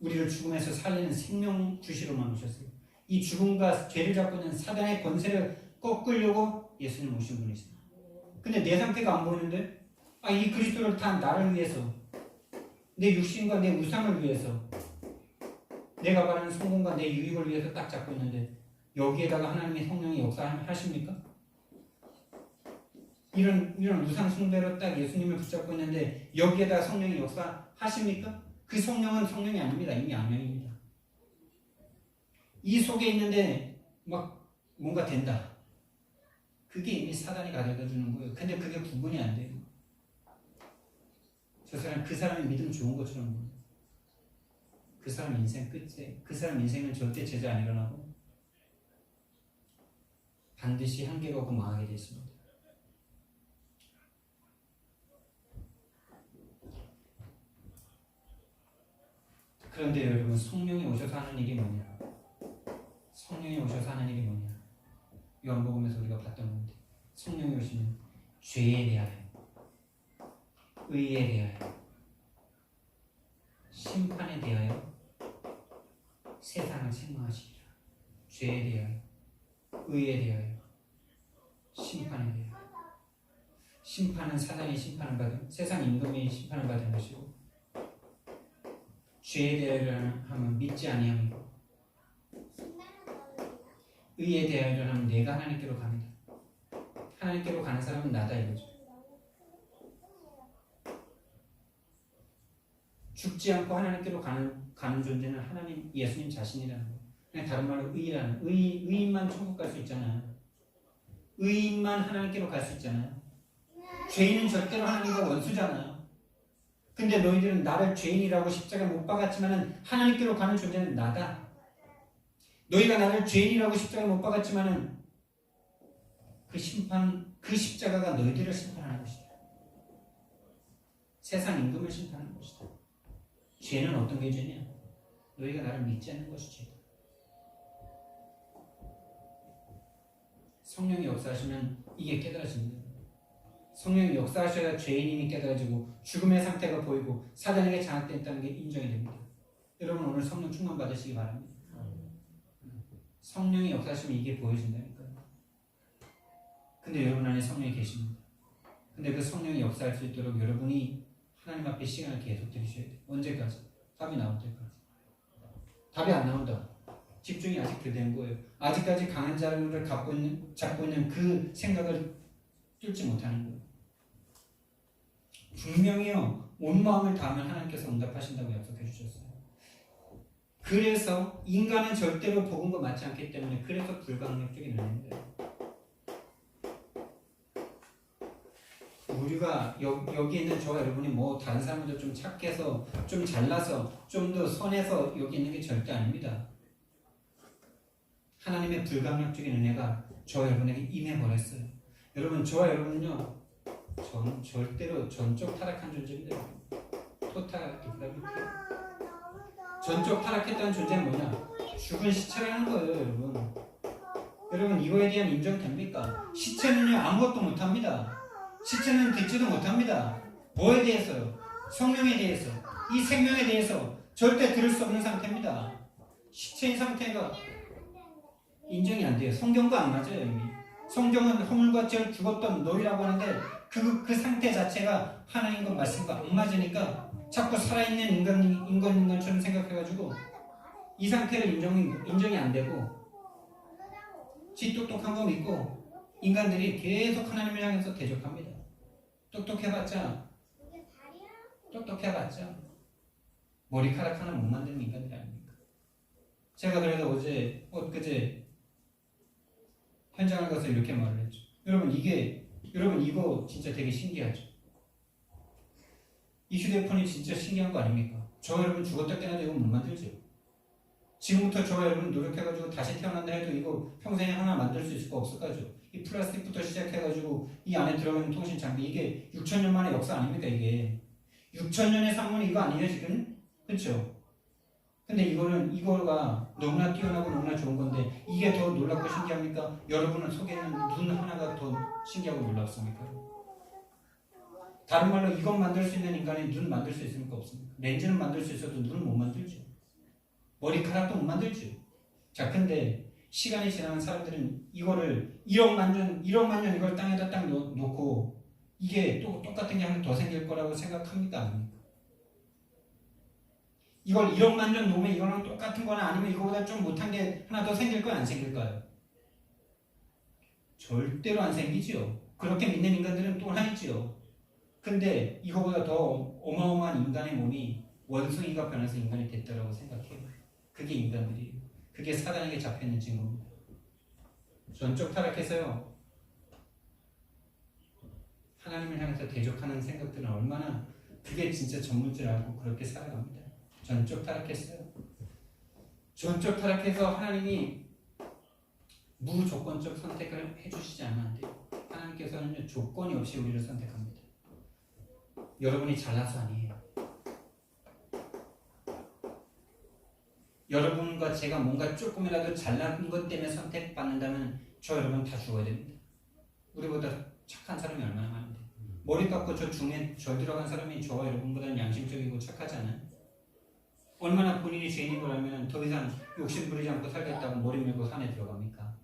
우리를 죽음에서 살리는 생명 주시러만 오셨어요. 이 죽음과 죄를 잡고 있는 사단의 권세를 꺾으려고 예수님 오신 분이세요. 근데 내 상태가 안 보이는데 이 그리스도를 다 나를 위해서 내 육신과 내 우상을 위해서 내가 바라는 성공과 내 유익을 위해서 딱 잡고 있는데 여기에다가 하나님의 성령이 역사하십니까? 이런 우상 숭배로 딱 예수님을 붙잡고 있는데 여기에다가 성령이 역사하십니까? 그 성령은 성령이 아닙니다. 이미 악령입니다. 이 속에 있는데 막 뭔가 된다. 그게 이미 사단이 가져다 주는 거예요. 근데 그게 구분이 안 돼요. 그 사람의 믿음 좋은 것처럼 보여요. 그 사람 인생 끝에 그 사람 인생은 절대 제재 안 일어나고 반드시 한계가 오고 망하게 되어 있습니다. 그런데 여러분 성령이 오셔서 하는 일이 뭐냐? 성령이 오셔서 하는 일이 뭐냐? 요한복음에서 우리가 봤던 건데 성령이 오시면 죄에 대하여 의에 대하여 심판에 대하여 세상을 책망하시리라. 죄에 대하여 의에 대하여 심판에 대하여. 심판은 사단이 심판을 받은 세상 임금이 심판을 받은 것이고 죄에 대하여 하면 믿지 아니함이고 의에 대하여 하면 내가 하나님께로 갑니다. 하나님께로 가는 사람은 나다 이거죠. 죽지 않고 하나님께로 가는 존재는 하나님 예수님 자신이라는 거예요. 그냥 다른 말로 의라는 의인만 천국 갈 수 있잖아요. 의인만 하나님께로 갈 수 있잖아요. 죄인은 절대로 하나님과 원수잖아요. 근데 너희들은 나를 죄인이라고 십자가에 못 박았지만은 하나님께로 가는 존재는 나다. 너희가 나를 죄인이라고 십자가에 못 박았지만은 그 심판, 그 십자가가 너희들을 심판하는 것이다. 세상 임금을 심판하는 것이다. 죄는 어떤 게 죄냐? 너희가 나를 믿지 않는 것이 죄다. 성령이 역사하시면 이게 깨달아집니다. 성령이 역사하셔야 죄인임이 깨달아지고 죽음의 상태가 보이고 사단에게 장악됐다는 게 인정이 됩니다. 여러분 오늘 성령 충만 받으시기 바랍니다. 성령이 역사하시면 이게 보여진다니까요. 근데 여러분 안에 성령이 계십니다. 근데 그 성령이 역사할 수 있도록 여러분이 하나님 앞에 시간을 계속 들이셔야 돼요. 언제까지? 답이 나올 때까지. 답이 안 나온다. 집중이 아직 덜 된 거예요. 아직까지 강한 자를 잡고 있는 그 생각을 뚫지 못하는 거예요. 분명히요, 온 마음을 다하면 하나님께서 응답하신다고 약속해 주셨어요. 그래서 인간은 절대로 복음과 맞지 않기 때문에 그래서 불가능적인 은혜입니다. 우리가 여기 있는 저와 여러분이 뭐 다른 사람들 좀 착해서 좀 잘나서 좀 더 선해서 여기 있는 게 절대 아닙니다. 하나님의 불가능적인 은혜가 저와 여러분에게 임해버렸어요. 여러분 저와 여러분은요 절대로 전적 타락한 존재입니다. 토탈 디프라비티. 전적 타락했다는 존재는 뭐냐? 죽은 시체라는 거예요, 여러분. 여러분 이거에 대한 인정 됩니까? 시체는요 아무것도 못합니다. 시체는 듣지도 못합니다. 뭐에 대해서요? 성령에 대해서, 이 생명에 대해서 절대 들을 수 없는 상태입니다. 시체인 상태가 인정이 안 돼요. 성경과 안 맞아요. 이미 성경은 허물과 죄로 죽었던 너희라고 하는데 그 상태 자체가 하나님과 말씀과 안 맞으니까 자꾸 살아있는 인간처럼 생각해가지고 이 상태를 인정이 안 되고 지 똑똑한 거 믿고 인간들이 계속 하나님을 향해서 대적합니다. 똑똑해봤자 머리카락 하나 못 만드는 인간들이 아닙니까? 제가 그래도 엊그제 현장을 가서 이렇게 말을 했죠. 여러분 이거 진짜 되게 신기하죠. 이 휴대폰이 진짜 신기한 거 아닙니까? 저 여러분 죽었다 깨어나도 이거 못 만들죠. 지금부터 저와 여러분 노력해가지고 다시 태어난다 해도 이거 평생에 하나 만들 수 있을까 없을까죠? 이 플라스틱부터 시작해가지고 이 안에 들어가는 통신 장비 이게 6,000년 만의 역사 아닙니까 이게? 6,000년의 상문이 이거 아니에요 지금? 그렇죠? 근데 이거가 너무나 뛰어나고 너무나 좋은 건데 이게 더 놀랍고 신기합니까? 여러분은 속에 있는 눈 하나가 더 신기하고 놀랍습니까? 다른 말로 이것 만들 수 있는 인간이 눈 만들 수 있습니까? 없습니까? 렌즈는 만들 수 있어도 눈은 못 만들죠. 머리카락도 못 만들죠. 자, 근데 시간이 지나면 사람들은 이거를 1억 만 년 이걸 땅에다 딱 놓고 이게 또 똑같은 게 하나 더 생길 거라고 생각합니까? 아닙니까? 이걸 1억 만 년 놓으면 이거랑 똑같은 거나 아니면 이거보다 좀 못한 게 하나 더 생길 거야? 안 생길까요? 절대로 안 생기지요. 그렇게 믿는 인간들은 또 하나 있지요. 근데 이거보다 더 어마어마한 인간의 몸이 원숭이가 변해서 인간이 됐다라고 생각해요. 그게 인간들이에요. 그게 사단에게 잡혀있는 증거입니다. 전적 타락해서요. 하나님을 향해서 대적하는 생각들은 얼마나 그게 진짜 전문줄 알고 그렇게 살아갑니다. 전적 타락했어요. 전적 타락해서 하나님이 무조건적 선택을 해주시지 않으면 안 돼요. 하나님께서는 조건이 없이 우리를 선택합니다. 여러분이 잘나서 아니에요. 여러분과 제가 뭔가 조금이라도 잘난 것 때문에 선택받는다면 저 여러분 다 죽어야 됩니다. 우리보다 착한 사람이 얼마나 많은데 머리 깎고 저 중에 저 들어간 사람이 저와 여러분보다는 양심적이고 착하지 않아요? 얼마나 본인이 죄인인 걸 알면 더 이상 욕심 부리지 않고 살겠다고 머리 밀고 산에 들어갑니까?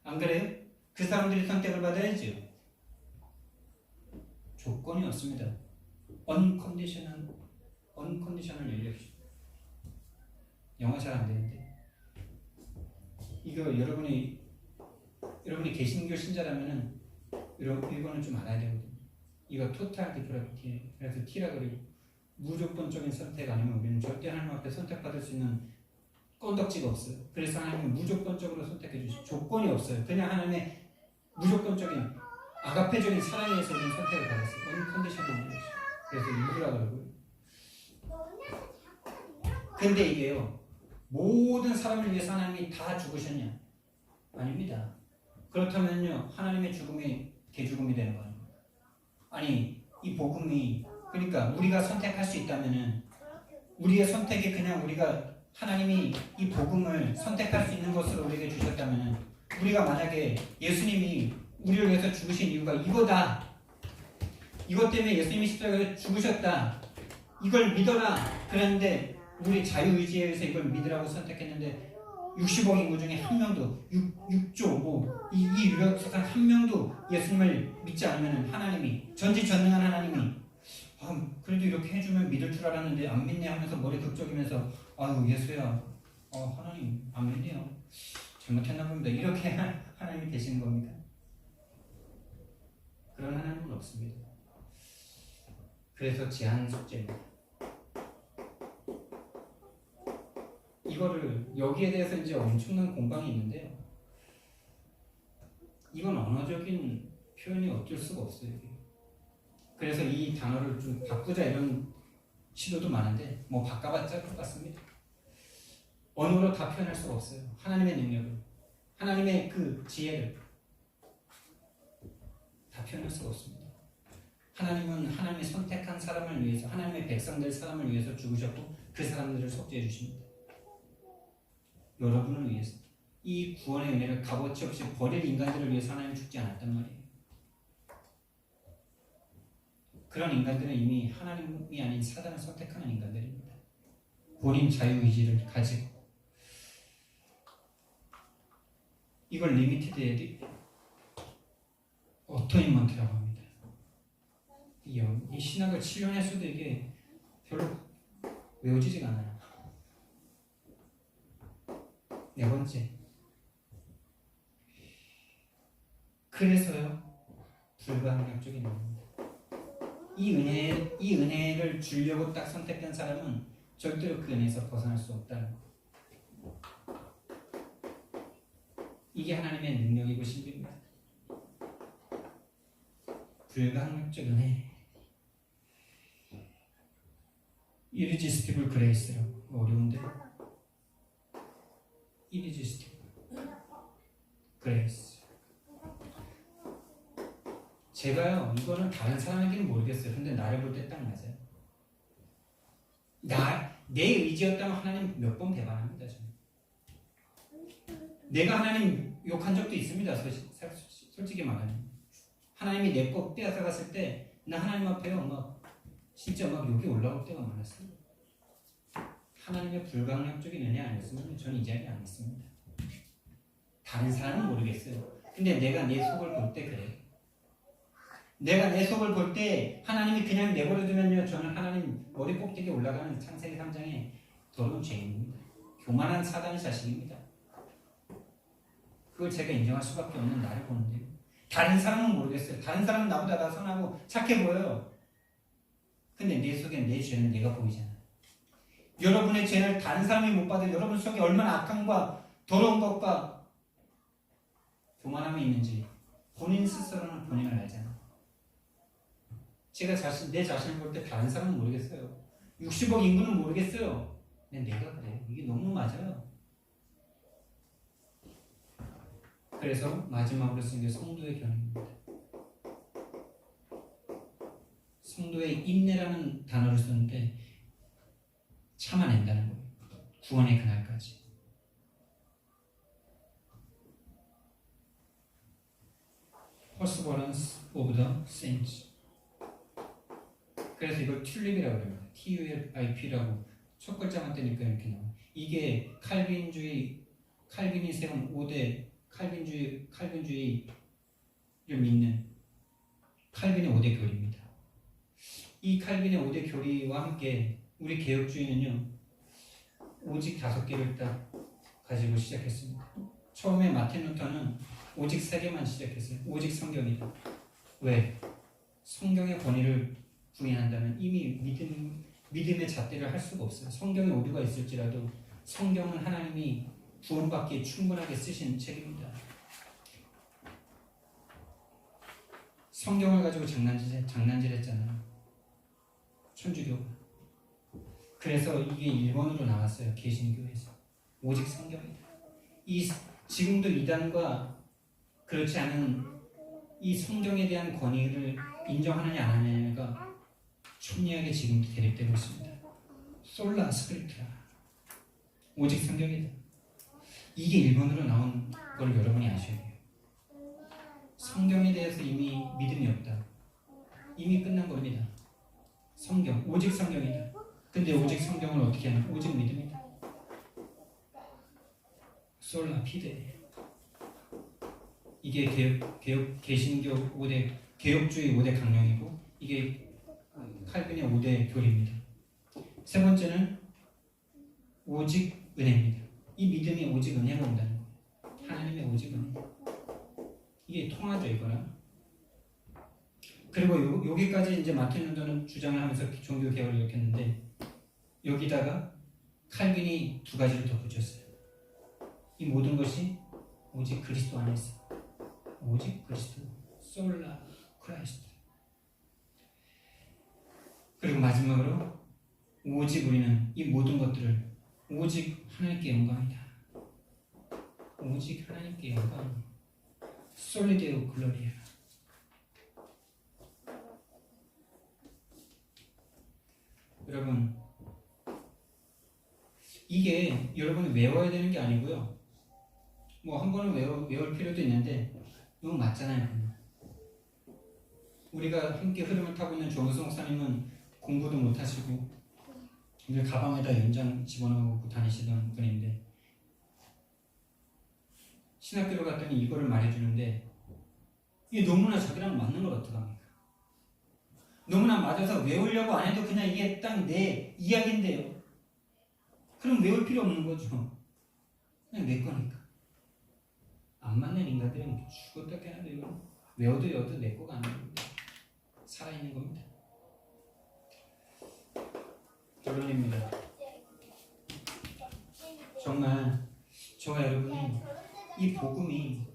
안 그래요? 그 사람들이 선택을 받아야죠. 조건이 없습니다. 언컨디셔널 열려주죠. 영어 잘 안 되는데 이거 여러분이 개신교 신자라면은 이거는 좀 알아야 되거든요. 이거 토탈 디프라비티 그래서 T라 그리고 무조건적인 선택 아니면 우리는 절대 하나님 앞에 선택받을 수 있는 건덕지가 없어요. 그래서 하나님은 무조건적으로 선택해 주시고 조건이 없어요. 그냥 하나님의 무조건적인 아가페적인 사랑에 의해서 우리는 선택을 받았어요. 언컨디셔널 그래서 일부라 그러고요. 근데 이게요 모든 사람을 위해서 하나님이 다 죽으셨냐? 아닙니다. 그렇다면요, 하나님의 죽음이 개죽음이 되는 거 아닙니까? 아니, 이 복음이, 그러니까 우리가 선택할 수 있다면은, 우리의 선택이 그냥 우리가 하나님이 이 복음을 선택할 수 있는 것으로 우리에게 주셨다면은, 우리가 만약에 예수님이 우리를 위해서 죽으신 이유가 이거다, 이것 때문에 예수님이 십자가에서 죽으셨다, 이걸 믿어라, 그랬는데 우리 자유의지에 의해서 이걸 믿으라고 선택했는데 60억 인구 중에 한 명도 6조 이 유력석한 한 명도 예수님을 믿지 않으면 하나님이, 전지전능한 하나님이 그래도 이렇게 해주면 믿을 줄 알았는데 안 믿네 하면서 머리 극적이면서 아유 예수야 하나님 안 믿네요, 잘못했나 봅니다, 이렇게 하나님이 되시는 겁니까? 그런 하나님은 없습니다. 그래서 제한 숙제입니다. 이거를 여기에 대해서 이제 엄청난 공방이 있는데요. 이건 언어적인 표현이 어쩔 수가 없어요. 그래서 이 단어를 좀 바꾸자 이런 시도도 많은데 뭐 바꿔봤자 똑같습니다. 언어로 다 표현할 수가 없어요. 하나님의 능력을, 하나님의 그 지혜를 다 표현할 수가 없습니다. 하나님은 하나님이 선택한 사람을 위해서, 하나님의 백성들 사람을 위해서 죽으셨고 그 사람들을 속죄해 주십니다. 여러분을 위해서, 이 구원의 은혜를 값어치 없이 버릴 인간들을 위해서 하나님 죽지 않았단 말이에요. 그런 인간들은 이미 하나님이 아닌 사단을 선택하는 인간들입니다. 본인 자유의지를 가지고 이걸 리미티드 어토인먼트라고 합니다. 이 신학을 7년 했어도 이게 별로 외워지지가 않아요. 네 번째, 그래서요 불가항력적인 은혜입니다. 이 은혜를 주려고 딱 선택된 사람은 절대로 그 은혜에서 벗어날 수 없다는 거. 이게 하나님의 능력이고 신비입니다. 불가항력적 은혜, irresistible grace라고, 어려운데 irresistible grace. 제가요 이거는 다른 사람에게는 모르겠어요. 근데 나를 볼 때 딱 맞아요. 내 의지였다면 하나님 몇 번 배반합니다. 저는. 내가 하나님 욕한 적도 있습니다. 솔직히 말하면 하나님이 내 거 빼앗아갔을 때 나 하나님 앞에 진짜 욕이 올라올 때가 많았어요. 하나님의 불가항력적인 은혜 아니었으면 저는 이 자리에 안 있습니다. 다른 사람은 모르겠어요. 근데 내가 내 속을 볼 때 그래요. 내가 내 속을 볼 때 하나님이 그냥 내버려두면요, 저는 하나님 머리 꼭대기에 올라가는 창세기 3장의 더러운 죄인입니다. 교만한 사단의 자식입니다. 그걸 제가 인정할 수밖에 없는 나를 보는데요. 다른 사람은 모르겠어요. 다른 사람은 나보다 더 선하고 착해 보여요. 근데 내 속에 내 죄는 내가 보이잖아요. 여러분의 죄를 다른 사람이 못 봐도 여러분 속에 얼마나 악함과 더러운 것과 교만함이 있는지 본인 스스로는 본인을 알잖아요. 제가 내 자신을 볼 때 다른 사람은 모르겠어요. 60억 인구는 모르겠어요. 근데 내가 그래요. 이게 너무 맞아요. 그래서 마지막으로 쓴 게 성도의 견해입니다. 성도의 인내라는 단어를 썼는데 참아낸다는 거예요. 구원의 그날까지. Perseverance of the Saints. 그래서 이걸 튤립이라고 합니다. TULIP라고 첫 글자만 떼니까 이렇게 나와요. 이게 칼빈이 세운 5대 칼빈주의를 믿는 칼빈의 5대 교리입니다. 이 칼빈의 5대 교리와 함께 우리 개혁주의는요, 오직 5개를 딱 가지고 시작했습니다. 처음에 마틴 루터는 오직 3개만 시작했어요. 오직 성경이다. 왜? 성경의 권위를 부인한다면 이미 믿음의 잣대를 할 수가 없어요. 성경에 오류가 있을지라도 성경은 하나님이 구원받기에 충분하게 쓰신 책입니다. 성경을 가지고 장난질했잖아요. 천주교가. 그래서 이게 일본어로 나왔어요. 개신교에서. 오직 성경이다. 지금도 이단과 그렇지 않은 이 성경에 대한 권위를 인정하느냐 안 하느냐가 촌리하게 지금도 대립되고 있습니다. 솔라 스크립트라, 오직 성경이다. 이게 일본어로 나온 걸 여러분이 아셔야 돼요. 성경에 대해서 이미 믿음이 없다. 이미 끝난 겁니다. 성경, 오직 성경이다. 근데 오직 성경을 어떻게 하냐? 오직 믿음이다. 솔라 피데. 이게 개신교 5대 개혁주의 5대 강령이고, 이게 칼빈의 5대 교리입니다. 세 번째는 오직 은혜입니다. 이 믿음이 오직 은혜로 온다는 거예요. 하나님의 오직 은혜. 이게 통하죠, 이거랑. 그리고 여기까지 이제 마틴 루터는 주장을 하면서 종교 개혁을 일으켰는데, 여기다가 칼빈이 두 가지를 더 붙였어요. 이 모든 것이 오직 그리스도 안에 있어. 오직 그리스도, 솔라 크라이스트. 그리고 마지막으로 오직 우리는 이 모든 것들을 오직 하나님께 영광이다. 오직 하나님께 영광. 솔리데오 글로리아. 여러분, 이게 여러분이 외워야 되는 게 아니고요. 뭐 한 번은 외울 필요도 있는데 너무 맞잖아요. 우리가 함께 흐름을 타고 있는 조무수 목사님은 공부도 못하시고 늘 가방에다 연장 집어넣고 다니시던 분인데, 신학교를 갔더니 이거를 말해주는데 이게 너무나 자기랑 맞는 걸 어떡합니까? 너무나 맞아서 외우려고 안 해도 그냥 이게 딱 내 이야기인데요. 그럼 외울 필요 없는 거죠. 그냥 내 거니까. 안 맞는 인간들은 죽었다 깨나도 이거 외워도 내 거가 아니에요. 살아있는 겁니다. 결론입니다. 정말 저와 여러분이 이 복음이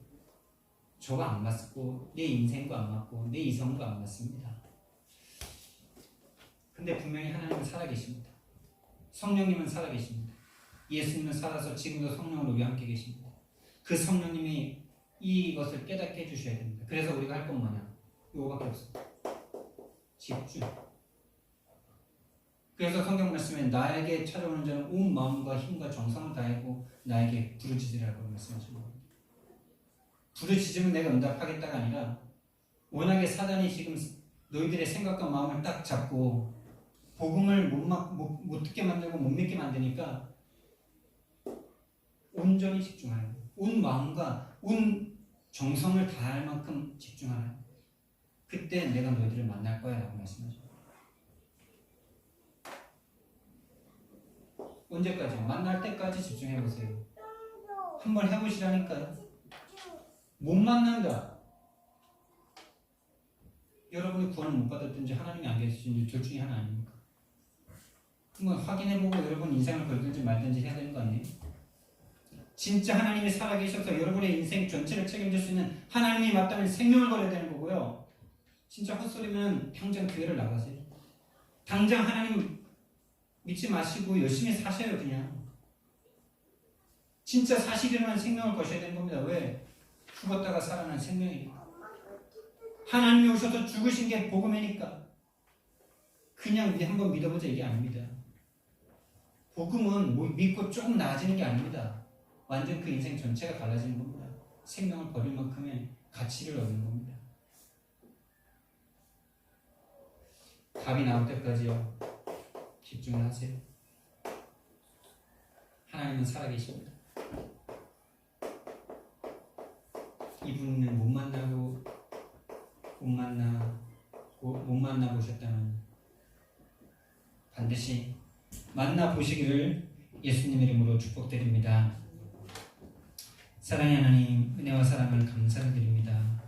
저가 안 맞고 내 인생과 안 맞고 내 이성과 안 맞습니다. 근데 분명히 하나님은 살아계십니다. 성령님은 살아계십니다. 예수님은 살아서 지금도 성령으로 우리 함께 계십니다. 그 성령님이 이것을 깨닫게 해주셔야 됩니다. 그래서 우리가 할 건 뭐냐? 이거밖에 없어요. 집중. 그래서 성경 말씀에 나에게 찾아오는 자는 온 마음과 힘과 정성을 다하고 나에게 부르짖으라고 말씀하신 겁니다. 부르짖으면 내가 응답하겠다가 아니라, 워낙에 사단이 지금 너희들의 생각과 마음을 딱 잡고 복음을 못 듣게 만들고 못 믿게 만드니까 온전히 집중하는 거예요. 온 마음과 온 정성을 다할 만큼 집중하는 거예요. 그때 내가 너희들을 만날 거야 라고 말씀하죠. 언제까지? 만날 때까지 집중해보세요. 한번 해보시라니까요. 못 만난다. 여러분이 구원을 못 받았든지 하나님이 안 계시든지 둘 중에 하나 아닙니까? 한번 확인해보고 여러분 인생을 걸든지 말든지 해야 되는 거 아니에요? 진짜 하나님이 살아계셔서 여러분의 인생 전체를 책임질 수 있는 하나님이 맞다면 생명을 걸어야 되는 거고요. 진짜 헛소리면 당장 교회를 나가세요. 당장 하나님 믿지 마시고 열심히 사셔요. 그냥 진짜 사실이라는 생명을 거셔야 되는 겁니다. 왜? 죽었다가 살아난 생명이니까. 하나님이 오셔서 죽으신 게 복음이니까. 그냥 한번 믿어보자 이게 아닙니다. 복음은 믿고 조금 나아지는 게 아닙니다. 완전 그 인생 전체가 달라지는 겁니다. 생명을 버릴 만큼의 가치를 얻는 겁니다. 답이 나올 때까지요, 집중을 하세요. 하나님은 살아계십니다. 이분은 못 만나보셨다면 반드시 만나보시기를 예수님 이름으로 축복드립니다. 사랑의 하나님, 은혜와 사랑을 감사드립니다.